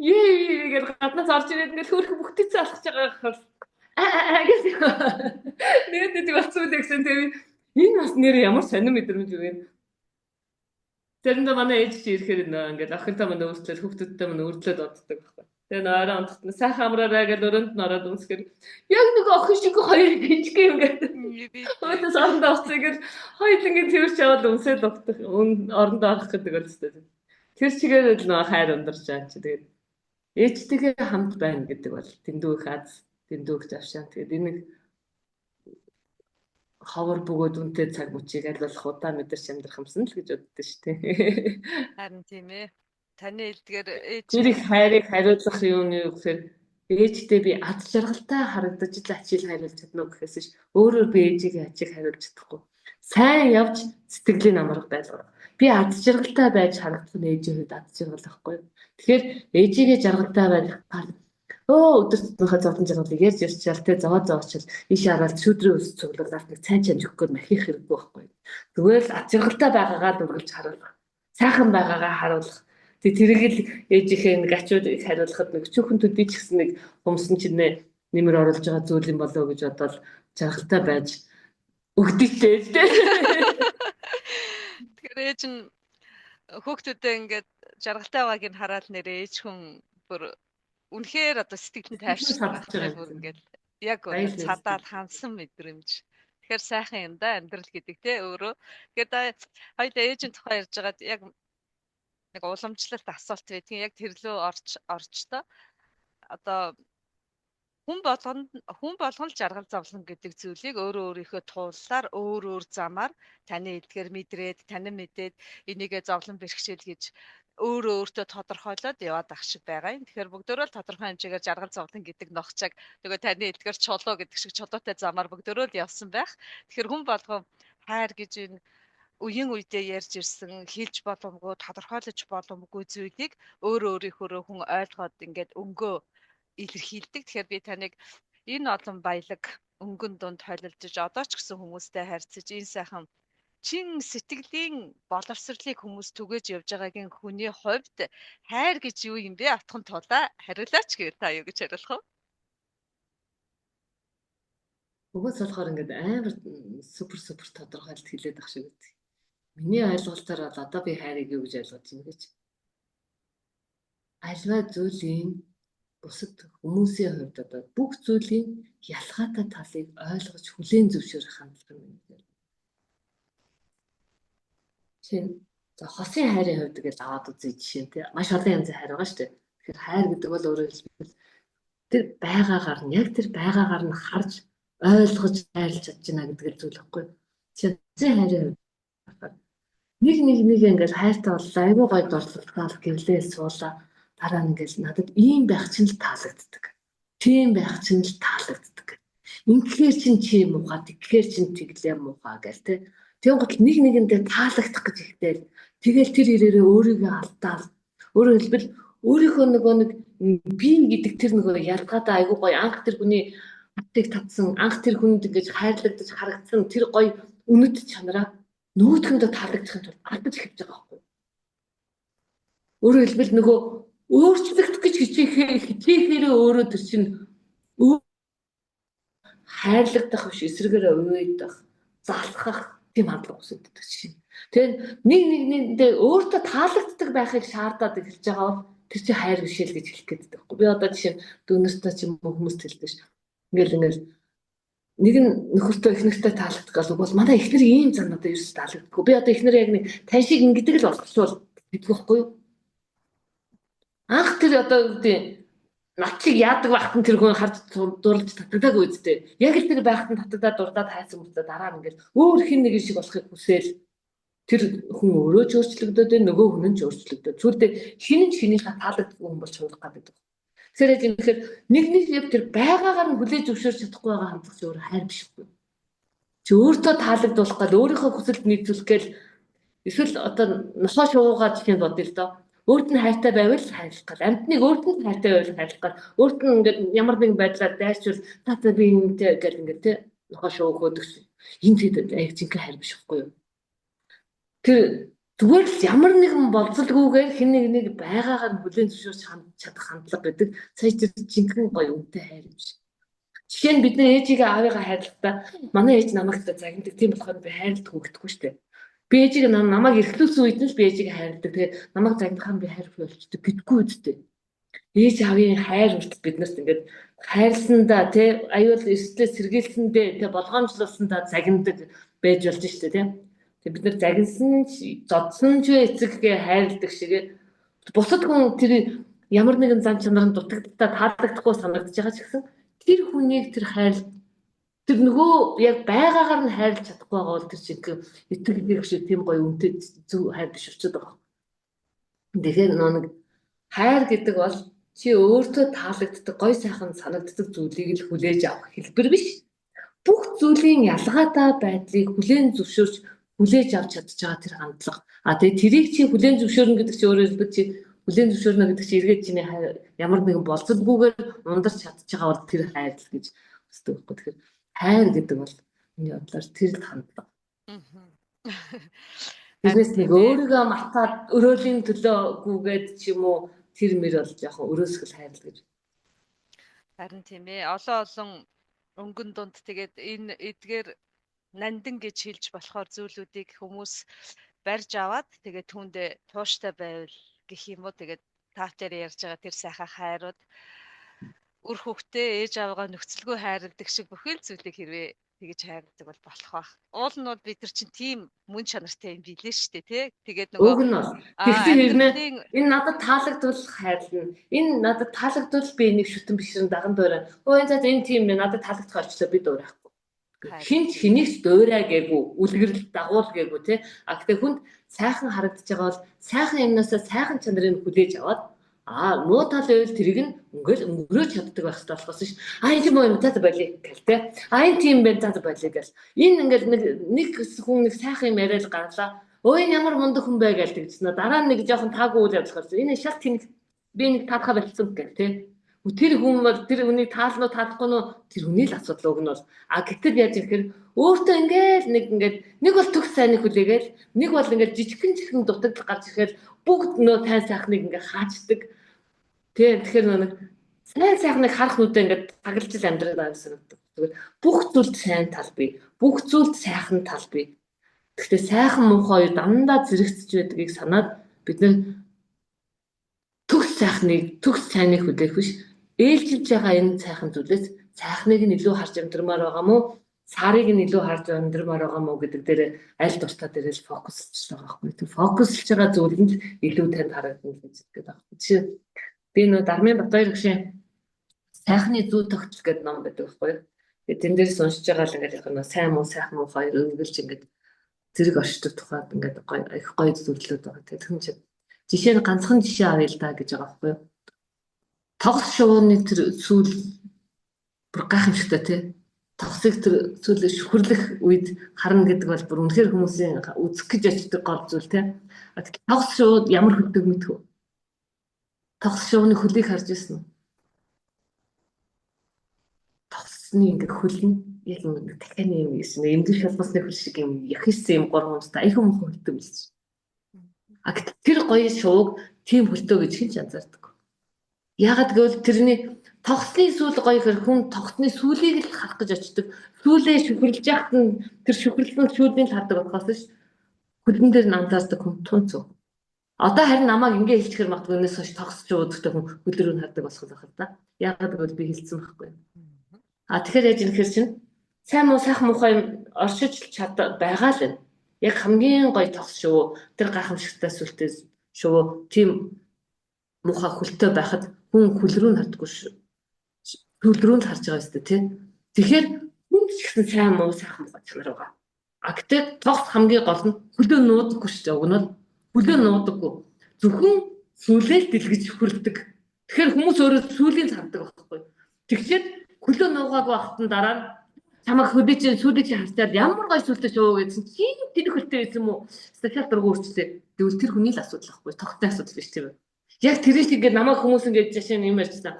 ее гэдэг гаднаас орж ирээд ингээд хөөрхөн бүхтэйцээ алхаж байгаа хэл гэдэг. Нэг болсон үү гэсэн тийм энэ бас нэр ямар сонир мэдрэмж вэ? Заримдаа манай ээж чи ирэхээр ингээд охинтой мань өөрчлөд хүүхдүүдтэй мань өөрчлөд оддаг байхгүй. Тэгээ нөрөө онцгт сайхан амраарай гэж өрөөнд нь ороод өмсгөр яг нэг охин шиг хоёр жижиг юм гэдэг. Хөөс орондоо оцгийг хоёр ингээд тэрч яваад өмсөд өгдөг. Орондоо орох гэдэг л хэвчээ. Тэр чигээр л нөө хайр ундарч байгаа чи тэгээд ээжтэйгээ хамт байна гэдэг бол дэндүү их аз, дэндүү их завшаан. Тэгээд энэ ховор бөгөөд үнтэй цаг мөчийг аль болох удаа мэдэрч амьдрах юмсан л гэж боддоо шүү дээ. Харин тийм ээ. Таны хэлдгээр ээж Тэр их хайрыг хариуцлах юм юу гэхээр ээжтэй би аз жаргалтай харагдаж л ачаал хариулж чадна уу гэхээс ш өөрөөр би ээжигээ ачиг хариулж чадахгүй. Сайн явж сэтгэлийн амарга байлгаа. Би аз жаргалтай байж харагдах нь ээжийн хувьд аз жаргал байхгүй. Тэгэхээр ээжигээ жаргалтай байх өдөр тутмынхаа зовлон жаргалыг ярьж ярьчаал те зоочл иш хараад шүдрээ өс цуглуулаад нэг цай чамж өгөхөөр махих хэрэггүй байхгүй. Зүгээр л аз жаргалтай байгаагаа дүргэлж харуулах. Сайхан байгаагаа харуулах. Тэгээ тэрийг л ээжийнхээ нэг ачууд хариулахад нэг чөөхөн төдий ч гэсэн нэг хумсан чинээ нэмэр оруулж байгаа зүйл юм болоо гэж бодоод жаргалтай байж өгдөгтэй те. Тэгэхээр ээж нь хүүхдүүдээ ингээд жаргалтай байгааг нь хараад нэрээ ээж хүн бүр үнэхээр одоо сэтгэлд тайвширч байгаа бүр ингээд яг цадаад хансан мэдрэмж. Тэгэхээр сайхан юм да амьдрал гэдэг те өөрөө. Тэгэхээр хоёул ээжийн тухай ярьж байгаад яг нэг уламжлалт асуулт байдгийн яг тэр лөө орч та одоо хүн болгон л жаргал зовлон гэдэг зүйлийг өөрийнхөө тууллаар өөр замаар таны эдгээр мэдрээд танин мэдээд энийгээ зовлон бэрхшээл гэж өөртөө тодорхойлоод яваад ах шиг байгаа юм. Тэгэхээр бүгдөө л тодорхой хэмжээгээр жаргал зовлон гэдэг ногчааг нөгөө таны эдгээр чулуу гэдэг шиг чулуутай замаар бүгдөө л явсан байх. Тэгэхээр хүн болгон хайр гэж энэ үеийн үедээ ярьж ирсэн хэлж боломгүй тодорхойлож боломгүй зүйлийг өөрийнхөө хүн ойлгоод ингээд өнгөө илэрхийлдэг. Тэгэхээр би таныг энэ олон баялаг өнгөн дунд холилдож одоо ч гэсэн хүмүүстэй харьцаж энэ сайхан чин сэтгэлийн боловсролыг хүмүүс түгэж явж байгаагийн хүний хувьд хайр гэж юу юм бэ? Атхан тулаа хариулаач гэвэл та юу гэж хариулах вэ? Угаас болохоор ингээд амар супер тодорхойлт хэлээд ах шиг үү. Миний ойлголтоор бол одоо би хайрыг юу гэж ойлгож байна гэж. Альва зүйлийн бусад хүмүүсийн хувьд одоо бүх зүйлийн ялгаатай талыг ойлгож хүлээн зөвшөөрөх хандлага юм байна. За хосын хайрын хувьд гэж аваад үзье жишээ нь маш олон янзын хайр байгаа шүү дээ. Тэгэхээр хайр гэдэг бол өөрөөр хэлбэл тэр байгаагаар нь яг тэр байгаагаар нь харж ойлгож хайрлаж чадж байна гэдэг зүйл байхгүй. Хосын хайрын хувьд нэг ингээд хайртай боллоо айгүй гоё дурлалтай гэвлээ суулаа дараа нь ингээд надад ийм байх чинь л таалагддаг. Тийм байх чинь л таалагддаг. Ингээр чинь чи муухай, тэгэхээр чинь тэглээ муухай гэл тэ. Тэгвэл нэг нэгэндээ таалагдах гэж ихтэй. Тэгэл тэр ирээрээ өөрийгөө алдаал. Өөрөөр хэлбэл өөрийнхөө нөгөө нэг би гэдэг тэр нөгөө ялгаатай айгүй гоё анх тэр хүний атыг татсан, анх тэр хүнд ингэж хайрлагдаж харагдсан тэр гоё үнэт чанараа нөгөөдхөндөө таалагдахын тулд алдаж эхэлж байгаа байхгүй. Өөрөөр хэлбэл нөгөө өөрчлөгдөх гэж хичээхээрээ өөрөө тэр чинь хайрлагдах биш эсрэгээрээ уйдах, залхах тийм хандлага үүсдэг чинь. Тэгэхээр нэг нэгэндээ өөртөө таалагддаг байхыг шаардаад эхэлж байгаа бол тэр чинь хайр биш л гэж хэлэх гээд байхгүй. Би одоо жишээ нь дүүнэртэй ч юм уу хүмүүст хэлдэг ш. Ингээл нэг нь нөхөртөө эхнэртэй таалагддаг гал бол манай эхнэр ийм зам надад ерөөс таалагддаггүй. Би одоо эхнэр яг нэг тань шиг ингэдэг л болчихвол гэдэг байхгүй юу? Анх тэр одоо үгүй над чиг яадаг байхад тэр хүн харж дурлж татагдаагүй үстэй. Яг л тэр байхад татагдаад дурдаад хайсан мөртөө дараа нь ингээд өөр хин нэг шиг болохыг хүсээл тэр хүн өөрөө ч өөрчлөгдөд байна, нөгөө хүн нь ч өөрчлөгдөд. Зүрдээ шинийхээ таалагддаг хүн болж сурах гэдэг. Тэгэхээр юм тэгэхээр нэг яг тэр байгаагаар нь хүлээж зөвшөөрч чадахгүй байгаа хандлагч өөр хайр биш үү? Чи өөртөө таалагдуулах гал өөрийнхөө хүсэлд нийцүүлэх гээл эсвэл одоо нохоо шуугаа жишээ нь бодъё л доо. Өөрт нь хайртай байвал хайрлах гал амьтныг өөрт нь хайртай байвал хайрлах гал өөрт нь ингээд ямар нэгэн байдлаар дайрчвал та би юмтэй гэл ингээд те нохоо шуугөөд гэсэн. Энэ тэгээд яг зинхэнэ хайр биш үгүй юу? Тэр зүгээр л ямар нэгэн болцолгүйгээр хэн нэг байгаагаар нь хүлээн зөвшөөрч чадах хандлага гэдэг сая тэр жинхэнэ гоё үнэтэй хайр юм шиг. Жишээ нь бидний ээжигээ аавыгаа хайрлахдаа манай ээж намайг загнадаг тийм болохоор би хайрладаг хөгдөхгүй шүү дээ. Би ээжийг намайг эрхлүүлсэн үед нь л би ээжигээ хайрладаг. Тэгээ намайг загнахаар би хайр болчихдог гэдэггүй үстэй. Ээж аавын хайр хүртэл биднэрт ингээд хайрласандаа тий аюул эрсдлээс сэргийлсэндээ тий болгоомжлуулсандаа загнадаг байж болж шүү дээ тий. Тэг бид нар загинсан зодсон ч эцэггээ хайрладаг шиг бусад хүн тэр ямар нэгэн зам чанарын дутагдaltaа таалагдахгүй санагдаж байгаа ч гэсэн тэр хүнийг тэр хайр тэр нөгөө яг байгаагаар нь хайрлаж чадахгүй байгаа бол тэр шиг итгэл шиг тийм гоё үнэтэй зөв хайр биш болчиход байгаа. Тэгэхээр нэг хайр гэдэг бол чи өөртөө таалагддаг гоё сайхан санагддаг зүйлийг л хүлээж авах хэлбэр биш. Бүх зүйлийн ялгаатай байдлыг хүлээн зөвшөөрч хүлээж авч чадж байгаа тэр хандлага. Тэгээ тэрийг чи хүлээн зөвшөөрнө гэдэг чи өөрөөр хэлбэл чи хүлээн зөвшөөрнө гэдэг чи эргээд чиний ямар нэгэн болцолгүйгээр ундарч чадж байгаа бол тэр хайр л гэж үздэг байхгүй. Тэгэхээр хайр гэдэг бол миний бодлоор тэр л хандлага. Тэрнээс нэг өөрийгөө мартаад өрөөлийн төлөөгүйгээд ч юм уу тэр мөр бол яг өрөөсгөл хайр л гэж. Харин тийм ээ. Олон өнгөн дунд тэгээд энэ эдгээр нандин гэж хэлж болохоор зүйлүүдийг хүмүүс барьж аваад тэгээд түүндээ тууштай байвал гэх юм уу тэгээд таатер ярьж байгаа тэр сайхан хайрууд үр хөвгтөө ээж аваагаа нөхцөлгүй хайрладаг шиг бүхэл зүйлийг хэрвээ тэгэж хайрладаг бол болох байх. Уул нь бол бид нар чинь тийм мөн чанартай юм билээ шүү дээ тий. Тэгээд нөгөө уг нь бол тэгсэн хэрнээ энэ надад таалагдвал хайрлна. Энэ надад таалагдвал би энийг шүтэн бишрэн даган дуурай. Энэ за энэ тийм надад таалагдах болчлоо би дуурайхгүй. Хинч хэнийг дуурай гээгүй, үлгэрэл дагуул гээгүй тий. Гэхдээ хүнд сайхан харагдаж байгаа бол сайхан юмнасаа сайхан чанарыг хүлээж аваад муу тал байвал тэрийг нь өнгөрөөж чаддаг байх хэрэгтэй болохоос ш. Энэ тийм юм цаа болий гэл тий. Энэ тийм байх цаа болий гэл. Энэ ингээд нэг хүн нэг сайхан юм яриад гарлаа. Энэ ямар мундаг хүн бай гээл тэгчихнэ. Дараа нь нэг жоохон таагүй үйл явдлаас энэ шал тэнэг би нэг таалахаа болцсон гэл тий. Тэр хүн бол тэр хүний таалнуу таалахгүй нь тэр хүний л асуудал уг нь бол гэтэл яаж ихээр өөртөө нэг бол төгс сайныг хүлээгээл нэг бол ингээд жижигхэн дутагдал гарч ирэхээр бүгд нөө тань сайхныг ингээд хаачдаг тий тэгэхээр нэг сайн сайхныг харах нүдээ ингээд таглаж л амьдраад байгаа юм санагдав. Тэгэхээр бүх зүйлд сайн тал бий, бүх зүйлд сайхан тал бий. Гэхдээ сайхан муухай дандаа зэрэгцэж байдгийг санаад бид нэр төгс сайныг хүлээх биш ээлжилж байгаа энэ сайхан зүйлээс сайхныг нь илүү харж амьдрмаар байгаа мó сарыг нь илүү харж амьдрмаар байгаа мó гэдэг дээр аль тусдаа дээрээс фокуслж байгаа байхгүй. Тэр фокуслж байгаа зүйл нь илүү танд харагдана гэж хэлдэг байхгүй. Жишээ би нөө Дармын Батбаяр гişээ сайхны зүй тогтол гэдэг ном байдаг байхгүй. Тэгээд тэн дээрээс уншиж байгаа л ингээд яг нөө сайн муу сайхан муу хоёр өнгөлж ингээд зэрэг оршдог тухайд ингээд их гоё зүйлүүд байгаа. Тэгээд хүн чинь жишээ нь ганцхан жишээ авъя л да гэж байгаа байхгүй. Тоглох шууны тэр сүүл бүр гайхамшигтай тий. тогсыг тэр зүйлээ шүхрлэх үед харна гэдэг бол бүр үнэхээр хүмүүсийн үзэх гэж очдог гол зүйл тийм. Тогс шууд ямар хөддөг мэдхүү. Тогс шууны хөлийг харж ирсэн үү? Тогсны ингээ хөл нь яг ингээ дахианы юм гэсэн. Эмгэг шалгасны хөл шиг юм яхисэн юм гормонтой айгүй муухай хөлдөг юм шиг. Тэр гоё шууг тийм хөлтөө гэж хэн ч анзаардаг. Яагаад гэвэл тэрний тогсны сүүл гоё хэр хүн тогсны сүүлийг л харах гэж очдог. Сүүлээ шүхрлж яхад нь тэр шүхрлэн сүүлийн хардаг болохоос ш хөлн дээр нь анзаардаг хүн тунцөө. Одоо харин намайг ингээ хэлчихэр магадгүй өнөөс хойш тогсч уудахтай хүн өдрөө нь хардаг болох байх да. Яагаад гэвэл би хэлсэн байхгүй. Тэгэхээр яаж юм гэхэр чинь сайн муу сайхан муухай оршиж байгаа л байна. Яг хамгийн гоё тогс шүү. Тэр гайхамшигтай сүлтэй шүү. Тийм муухай хөлтэй байхад хүн хөл рүү нь хардггүй шүү. Хөл рүү нь харж байгаа юм тий. Тэгэхээр хүн ч гэсэн сайн муу сайхан муухай чанар байгаа. Гэхдээ тогс хамгийн гол нь хөлөө нуудаггүй шүү. Уг нь хөлөө нуудаггүй. Зөвхөн сүлээл дэлгэж хүрдэг. Тэгэхээр хүмүүс өөрөө сүлийн хардаг байхгүй. Тэгэхээр хөлөө нуугаагүй ахтан дараа нь чамаг хөдөө чинь сүлийг чи харчаад ямар гоё сүлтэй шүү гэсэн чинь тэр хөлтэй байсан юм уу? Статиал дургу үрчтэй. Тэгвэл тэр хүний л асуудал байхгүй. Тогтны асуудал биш тийм үү? Яг тэр шиг ингээд намайг хүмүүс ингээд жишээ нь юм ярьсан.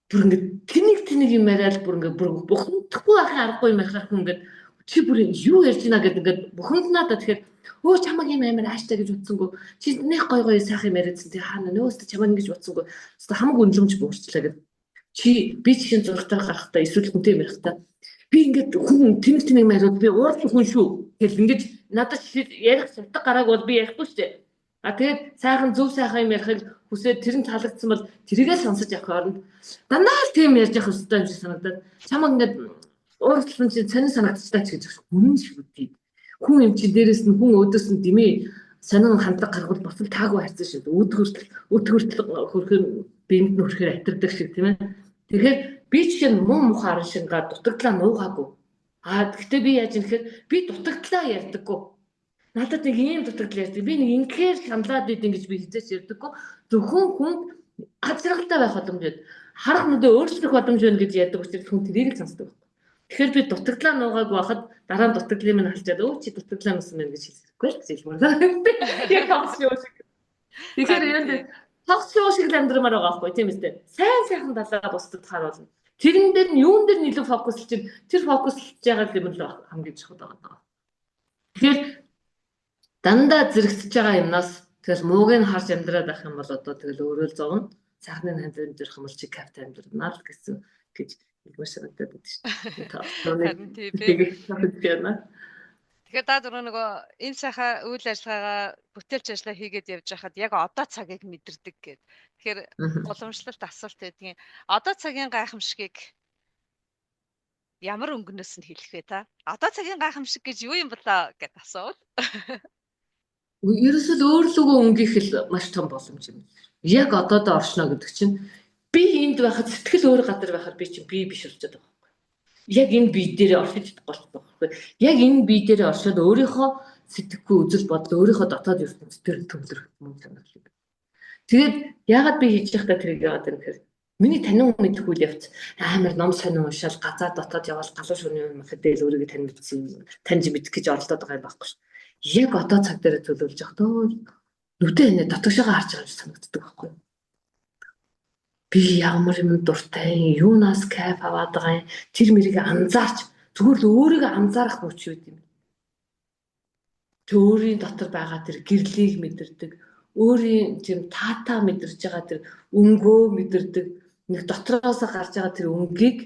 Бүр ингээд тэнийг юм яриад бүр ингээд бухимдахгүй байхын аргагүй юм ярих хүн ингээд чи бүр юу ярьж байна гэдэг ингээд бухимднаа да тэгэхээр өө чамаг юм амар ааштай гэж утсангүй чи нэг гоё гоё сайхан юм яриадсан тий хаана нөөстө чамаг ингэж утсангүй өстө хамаг үнлэмж буурчлаа гэдэг чи би чинь зургатаар гарахтаа эсвэл хүнтэй ярихтаа би ингээд хүн тэнэг яриад би уурал хүн шүү гэл ингэж надад ярих шалтгаан гарааг бол би ярихгүй шүү дээ. Тэгээд сайхан зөв сайхан юм ярихыг хүсээд тэр нь таалагдсан бол тэрийгээ сонсож явах оронд дандаа л тийм ярьж явах хэрэгтэй юм шиг санагдаад чамаг ингээд уурлсан чинь сонир санагдчихлаа ч гэж үнэн шиг үгүй. Хүн юм чи дээрэс нь хүн өөдөөс нь димээ сонин хандлага гаргавал бас л таагүй хайцсан шүү. Өд хүртэл хөрхөн биед нь хөрхөр атирдаг шиг тийм ээ. Тэгэхээр би чинь муу мухай аран шингаа дутагдлаа нуугаагүй. Гэхдээ би яаж юм гэхээр би дутагдлаа ярьдаггүй. Надад нэг ийм дутагдал ярьдаг. Би нэг ингээр шаналаад идэв гэж би хизээч ярьдаггүй. Зөвхөн хүн ажралтай байх боломжтой. Харах нүдээ өөрчлөх боломж байна гэж ярьдаг учраас хүн тэрийг л сонсдог. Тэгэхээр би дутагдлаа нуугаагүй байхад дараа нь дутагдлыг минь халжаад өө чи дутагдлаа нуусан байна гэж хэлэхгүй л гэж хэлмээр. Яг тогс шүү шиг. Тэгэхээр яг тогс шүү шиг л амьдрмаар байгаа байхгүй тийм үстэй. Сайн сайхан талаа бусдад харуулна. Тэрэн дээр нь юун дээр нь илүү фокуслж чинь тэр фокуслж байгаа юм л хамгийн чухал байгаа. Тэгэхээр дандаа зэрэгцэж байгаа юмнаас тэгэл мууг нь харж амьдраад байх юм бол одоо тэгэл өөрөө л зовно. Сайхны хандлагын дээрх юм бол чи капт амьдрнаа л гэсэн гэж хэлмээр санагдаад байна шүү дээ. Тэгэхээр та дөрөв нөгөө энэ сайхан үйл ажиллагаагаа бүтээлч ажиллаа хийгээд явж байхад яг одоо цагийг мэдэрдэг гэд. Тэгэхээр уламжлалт асуулт байдгийн одоо цагийн гайхамшигыг ямар өнгөнөөс нь хэлэх вэ та? Одоо цагийн гайхамшиг гэж юу юм болоо гэд асуувал. Ерөөсөө өөрлөгөө өнгөх л маш том боломж юм. Яг одоодоо оршно гэдэг чинь би энд байхад сэтгэл өөр гадар байхад би чинь би биш болчиход байгаа байхгүй. Яг энэ бие дээр оршиж чадахгүй байхгүй. Яг энэ бие дээр оршоод өөрийнхөө сэтгэхгүй үзэл бодол өөрийнхөө дотоод ертөнцийн төр төвлөрөх юм санагдав. Тэгээд яагаад би хийж байхдаа тэрийг яваад байна гэхээр миний танин мэдэх үйл явц амар ном сонин уншаал газар дотоод явал галуу шүрний юм хэдэл өөрийгөө тань мэдсэн таньж мэдэх гэж оролдоод байгаа юм байхгүй ш. Яг одоо цаг дээр төлөвлөж явахдаа нүдээ энэ дотоошоо харж байгаа юм санагддаг байхгүй. Би ямар юм дуртай юунаас кайф аваад байгаа юм тэр мэрийг анзаарч зүгээр л өөрийгөө анзаарах хүч үед юм. Өөрийн дотор байгаа тэр гэрлийг мэдэрдэг өөрийн тийм таатаа мэдэрч байгаа тэр өнгөө мэдэрдэг нэг дотроос гарч байгаа тэр өнгийг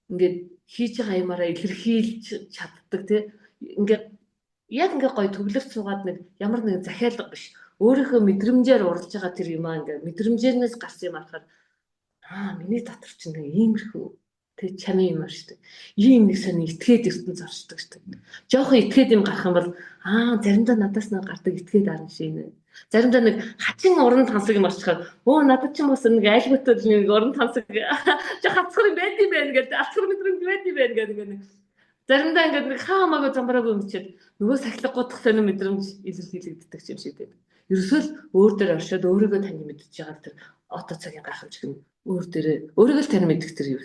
ингээд хийж байгаа юмараа илэрхийлж чаддаг тий ингээд яг ингээ гоё төвлөрч суугаад нэг ямар нэгэн захиалга биш өөрийнхөө мэдрэмжээр уралж байгаа тэр юмаа ингээ мэдрэмжээрнээс гарсан юм арахаар миний дотор чинь нэг иймэрхүү тэг чамын юм шүү дээ. Ийм нэг сони итгээд ертөнц оршдог шүү дээ. Жохон итгээд юм гарах юм бол заримдаа надаас нэг гардаг итгээд арна шийнэ. Заримдаа нэг хачин уран тансаг юм орчихоор надад ч юм бас нэг айлгуутал нэг уран тансаг жоо хацхар юм байд юм байна гэдэг алхар мэдрэмж байд юм байна гэдэг нэг заримдаа ингээд нэг хаамаагүй замбараагүй өмчөөд нөгөө сахилга гутах сонир мэдрэмж илэрхийлэгддэг юм шиг дээ. Ерөөсөө л өөр дээр оршоод өөрийгөө тань мэдчихэж байгаа тэр одоо цагийн гайхамшиг нь өөр дээрээ өөрийгөө л тань мэддэг тэр юм.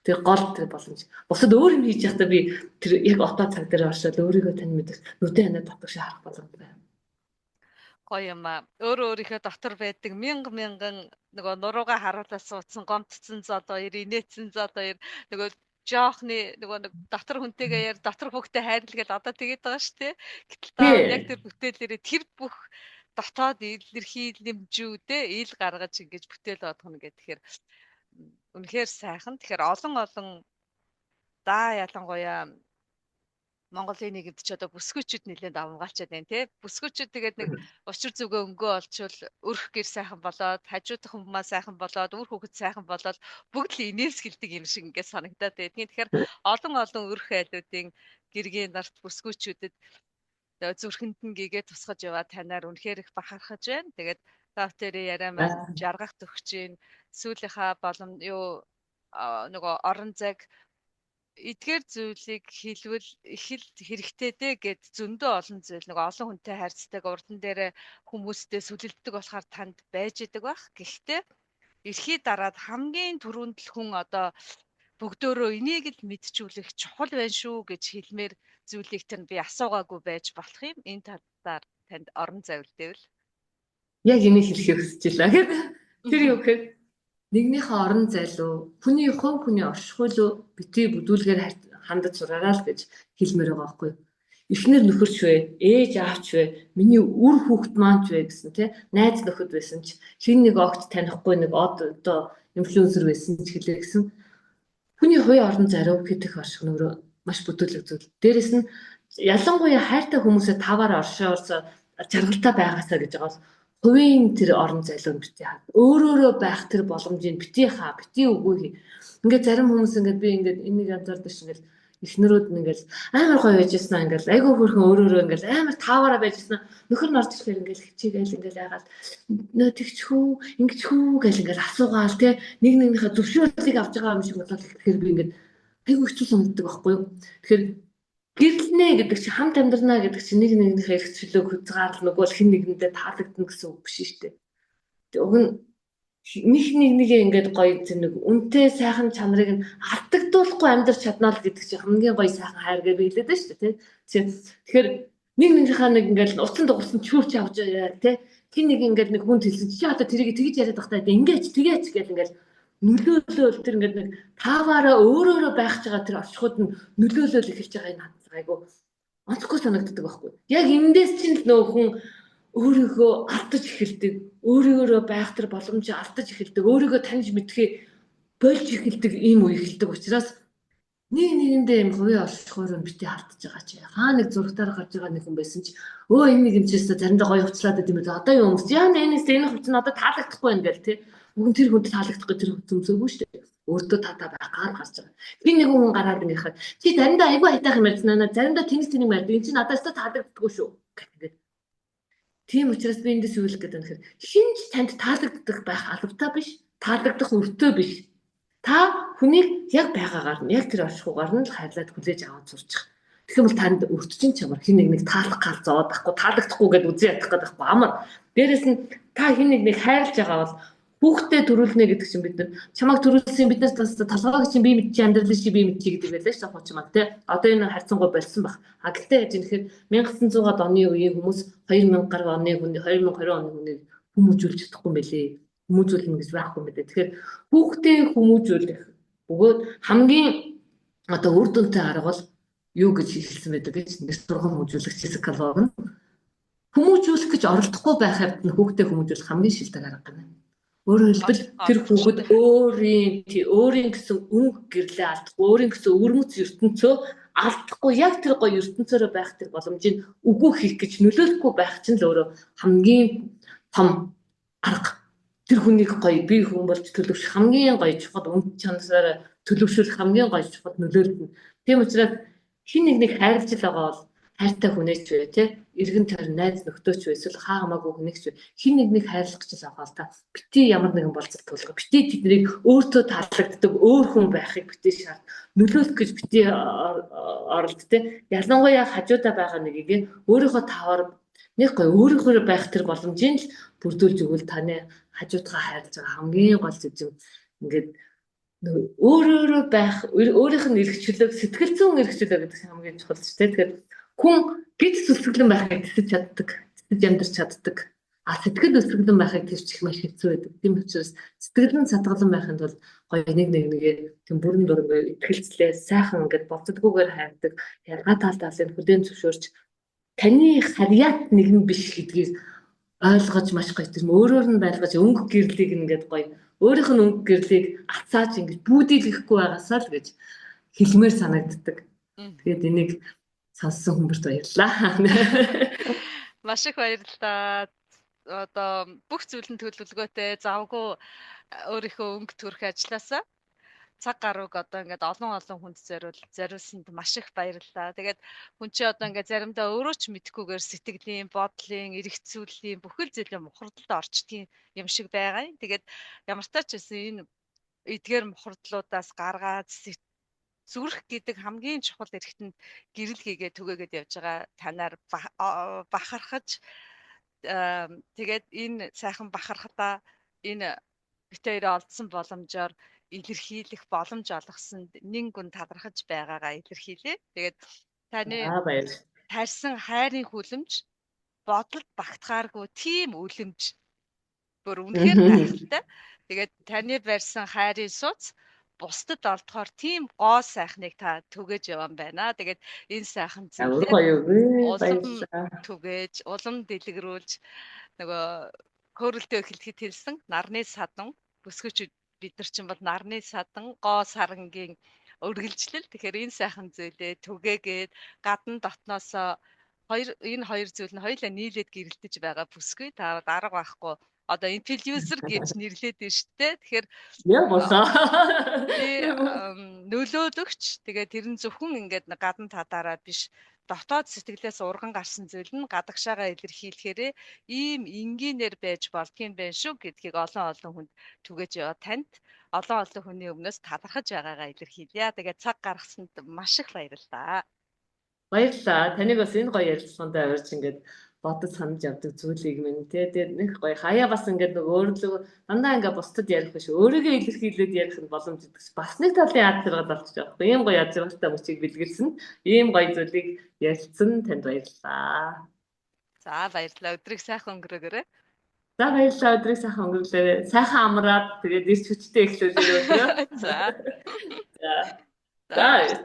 Тэр гол тэр боломж. Бусад өөр юм хийж байхдаа би тэр яг одоо цаг дээр оршоод өөрийгөө тань мэдэх нүдэн ханаа дотгош харах боломж байна. Гоё юм аа. Өөрийнхөө дотор байдаг мянган нөгөө нуруугаа харуулаад суудсан гомдцсон зол хоёр, инээдсэн зол хоёр нөгөө жоохны нөгөө нэг дотор хүнтэйгээ яар дотор хүүхдэд хайрлал одоо тэгээд байгаа шүү дээ. Гэтэл та яг тэр бүтээлээрээ тэр бүх дотоод илэрхийлэмжүүдээ ил гаргаж ингэж бүтээл бодох нь гэхээр үнэхээр сайхан. Тэгэхээр олон ялангуяа Монголын нийгэмд ч одоо бүсгүйчүүд нэлээд давмгаалчаад байна тий. Бүсгүйчүүд тэгээд нэг учир зүгөө өнгөө олчвол өрх гэр сайхан болоод, хажуудах хүмүүс сайхан болоод, үр хөвгөд сайхан болоод бүгд л инээс гэлдэг юм шиг ингээд санагдаад байдгийн. Тэгэхээр олон өрх айлуудын гэргийн нарт бүсгүйчүүдэд зүрхэнд нь гээгээ тусгаж яваа танаар үнэхээр их бахархаж байна. Тэгээд доктори яриа маань жаргах төгч чинь сүүлийнхаа нөгөө орон зайг эдгээр зүйлийг хэлвэл их л хэрэгтэй дээ гэд зөндөө олон зүйл нэг олон хүнтэй харьцдаг урдан дээрээ хүмүүстэй сүлэлддэг болохоор танд байж идэг бах. Гэхдээ эрхий дараад хамгийн түрүүнд л хүн одоо бүгдөөрөө энийг л мэдчүүлэх чухал байна шүү гэж хэлмээр зүйлийг тэр би асуугаагүй байж болох юм. Энэ талаар танд орон зайвлдэвэл яг энийг хэлхийг хүсэж байлаа. Тэр юу гэхээр нэгнийхээ орон зайлуу, хүний хувь хүний оршихуй лөө битгий бүдүүлгээр хандаж сураарай л гэж хэлмээр байгаа байхгүй юу. Эхнэр нөхөрч вэ, ээж аавч вэ, миний үр хүүхэд маань ч вэ гэсэн тий найз нөхөд байсан ч хин нэг огт танихгүй нэг одоо инфлюенсер байсан ч хэлээ гэсэн. Хүний хувийн орон зайруу хэтэх орших нь өөрөө маш бүдүүлэг зүйл. Дээрэс нь ялангуяа хайртай хүмүүсээ таваар оршоорсоо жаргалтай байгаасаа гэж байгаа бол хувийн тэр орон зайлуу битгий хаа. Өөрөөрөө байх тэр боломжийг битгий хаа, битгий үгүй. Ингээд зарим хүмүүс ингээд би ингээд энийг анзаардаг ш ингээд эхнэрүүд нь ингээд амар гоё байжснаа ингээд айгүй хөрхөн өөрөөрөө ингээд амар тааваараа байжснаа нөхөр нь орж ирэхээр ингээд хичээгээл ингээд яагаад тэгчхүү ингэчхүү гэл ингээд асуугаал те нэгнийхээ зөвшөөрлийг авч байгаа юм шиг болоод тэгэхээр би ингээд айгүй хэцүү санагддаг байхгүй юу. Тэгэхээр гэрлэнэ гэдэг чинь хамт амьдрнаа гэдэг чинь нэгнийхээ эрх чөлөөг хязгаарлах нөгөө л хэн нэгэндээ таалагдана гэсэн үг биш шүү дээ. Тэг уг нь нэгээ ингээд гоё тэр нэг үнтэй сайхан чанарыг нь алдагдуулахгүй амьдрч чаднаа л гэдэг чинь хамгийн гоё сайхан хайр гэж биелээд байна шүү дээ. Тэгэхээр нэгнийхээ нэг ингээд уцан дуурсан чүүрч авч тий хин нэг ингээд нэг хүн хэлсэн чи одоо тэрийг тэгж яриад байхдаа ингээд тэгээч гэл ингээд нөлөөлөл тэр ингээд нэг тааваараа өөрөөрөө байх байгаа тэр орчхууд нь нөлөөлөл эхэлж байгаа юм айгу онцгой санагддаг байхгүй. Яг эндээс чинь л нөө хүн өөрийгөө алдаж эхэлдэг, өөрөөрөө байх тэр боломжийг алдаж эхэлдэг, өөрийгөө таньж мэдхээ болж эхэлдэг ийм үе эхэлдэг учраас нэгэндээ юм хувийн оршихоор битээ халтж байгаа чи. Хаа нэг зургатаар гарч байгаа нэг хүн байсан чи өө энэ нэг юм чийс заримдаа гоё хувцлаад байт юм байна. Одоо юу хүмүүс яа нэнээс энэ хувц нь одоо таалагдахгүй байна гэл тий. Үгүй тэр хүнд таалагдахгүй тэр хувц өмсөөгүй шүү дээ. Өөртөө татаа байгаар гарч байгаа. Би нэг хүн гараад ингэхэд чи заримдаа айгүй хайтах юм ярьсан. Заримдаа тэнийг ярьдаг. Энд чинь надаас таалагддаггүй шүү. Гэт. Тийм учраас би эндээс юу хэлэх гээд байна гэхээр хинч танд таалагддаг байх албатай биш. Таалагдах өртөө биш. Та хүнийг яг байгаагаар нь яг тэр оршихугаар нь л хайрлаад хүлээж аваад сурчих. Тэгэх юм бол танд өртөжин чамар хин нэг таалах гал зовоод байхгүй таалагдахгүй гэдээ үзий ядах гэдэг байхгүй амар. Дээрэс нь та хин нэг хайрлаж байгаа бол хүүхдээ төрүүлнэ гэдэг чинь бид нар чамайг төрүүлсэн биднээс талхайг чинь би мэдчих амьдрал чи би мэдчих гэдэг байлаа шүү дээ хуучмаа тий. Одоо энэ харьцангуй болсон баг. А гэхдээ яаж юм гэхээр 1900-аад оны үеийн хүмүүс 2000 гаруй оны хүний 2020 оны хүнийг хүмүүжүүлж чадахгүй мэлээ. Хүмүүжүүлнэ гэж байхгүй мэдээ. Тэгэхээр хүүхдээ хүмүүжүүлэх бөгөөд хамгийн одоо үр дүнтэй арга бол юу гэж хэлсэн байдаг гэж нэг сургууль хүмүүжүүлэгч психолог нь хүмүүжүүлэх гэж оролдохгүй байх хэвд нь хүүхдээ хүмүүжүүлэх хамгийн шилдэг арга юм. Өөрөөр хэлбэл тэр хүүхэд өөрийн гэсэн өнгө гэрлээ алдахгүй, өөрийн гэсэн өвөрмөц ертөнцөө алдахгүй яг тэр гоё ертөнцөөрөө байх тэр боломжийг үгүй хийх гэж нөлөөлөхгүй байх чинь л өөрөө хамгийн том арга. Тэр хүнийг гоё бие хүн болж төлөвшөх хамгийн гоё чухал үн чанараар төлөвшүүлэх хамгийн гоё чухал нөлөөлнө. Тийм учраас хин нэг хайрлж л байгаа бол хайртай хүнээч вэ те эргэн тойрон найз нөхдөөч вэ эсвэл хаа хамаагүй хүнийгч вэ хин нэг хайрлах гэж байгаа л та бити ямар нэгэн болцол тулгах бити тэднийг өөртөө таалагддаг өөр хүн байхыг бити шаард нөлөөлөх гэж бити оролт те ялангуяа хажуудаа байгаа нэгийг өөрийнхөө таваар нэг гоё өөрийнхөө байх тэр боломжийг л бүрдүүлж өгвөл таны хажуудгаа хайрлаж байгаа хамгийн гол зүйл ингээд өөрөөрөө байх, өөрийнх нь эрхчлөөг сэтгэл зүйн эрхчлөө гэдэг чинь хамгийн чухал шүү дээ. Тэгэхээр хүн гэж зүсгэлэн байхыг тэсэж чаддаг, тэсэж амьдарч чаддаг. А сэтгэл өсгөлэн байхыг тэрчих маш хэцүү байдаг. Тийм учраас сэтгэл нь сатгалан байхын тулд гоё нэгээ тийм бүрэн дургүй итгэлцлээ сайхан ингээд боддгүйгээр хайрдаг. Ялгаа талын хүлээн зөвшөөрч таны харьяат нэгэн биш гэдгийг ойлгож маш гоё тийм өөрөөр нь байлгаж өнгө гэрлийг ингээд гоё өөрийнх нь өнгө гэрлийг ацааж ингэж бүүдийлэхгүй байгаасаа л гэж хэлмээр санагддаг. Тэгээд энийг сонссон хүмүүст баярлалаа. Маш их баярлалаа. Одоо бүх зүйлэн төлөвлөгөөтэй завгүй өөрийнхөө өнгө төрх ажилласаа цаг гаруйг одоо ингээд олон хүнд зориулсанд маш их баярлалаа. Тэгээд хүн чи одоо ингээд заримдаа өөрөө ч мэдхгүйгээр сэтгэлийн, бодлын, эргэцүүллийн бүхэл зүйлийн мухардалд орчдгийн юм шиг байгаа юм. Тэгээд ямар ч тач энэ эдгээр мухардлуудаас гаргаад зүрх гэдэг хамгийн чухал эрхтэнд гэрэл хийгээ түгээгээд явж байгаа танаар бахархаж тэгээд энэ сайхан бахархтаа энэ бит хоёроо олдсон боломжоор илэрхийлэх боломж олгосонд нэн гүн талархаж байгаагаа илэрхийлээ. Тэгээд таны тарьсан хайрын хүлэмж бодолд багтахааргүй тийм үлэмж бүр үнэхээр гайхалтай. Тэгээд таны барьсан хайрын суц бусдад олдохоор тийм гоо сайхныг та түгэж явсан байна. Тэгээд энэ сайхан зүйлээ түгэж, улам дэлгэрүүлж нөгөө хөөрөлтөө эхлэхэд хэлсэн нарны садан бүсгүйч бид нар чинь бол нарны садан гоо сарангийн үргэлжлэл. Тэгэхээр энэ сайхан зүйлээ түгээгээд гадна дотноосоо энэ хоёр зүйл нь хоёулаа нийлээд гэрэлтэж байгаа бүсгүй та дарга байхгүй. Одоо инфлюенсер гэж нэрлээд байна шүү дээ. Тэгэхээр нөлөөлөгч тэгээд тэр нь зөвхөн ингээд гадна татаараа биш дотоод сэтгэлээс урган гарсан зүйл нь гадагшаага илэрхийлэхээрээ ийм энгийнээр байж болдгийн байх шүү гэдгийг олон хүнд түгэж яваа танд олон хүний өмнөөс талархаж байгаагаа илэрхийлье. Тэгээд цаг гаргасанд маш их баярлалаа. Баярлалаа. Таныг бас энэ гоё ярилцлаганд авирч ингээд бодож санаж явдаг зүйлийг минь тэгээд нэг гоё хаяа бас ингээд нөгөө өөрлөгөө дандаа ингээд бусдад ярих биш өөрийгөө илэрхийлээд ярих нь боломж гэдэг чинь бас нэг талын ад зэрэг болчих жоох. Ийм гоё ад зэрэгтэй мөчийг бэлгэлсэн. Ийм гоё зүйлийг ярилцсан танд баярлалаа. За баярлалаа. Өдрийг сайхан өнгөрөөгөөрэй. За баярлалаа. Өдрийг сайхан өнгөрүүлээ. Сайхан амраад тэгээд ирч хүчтэй эхлүүлээ өдрөө. За. За.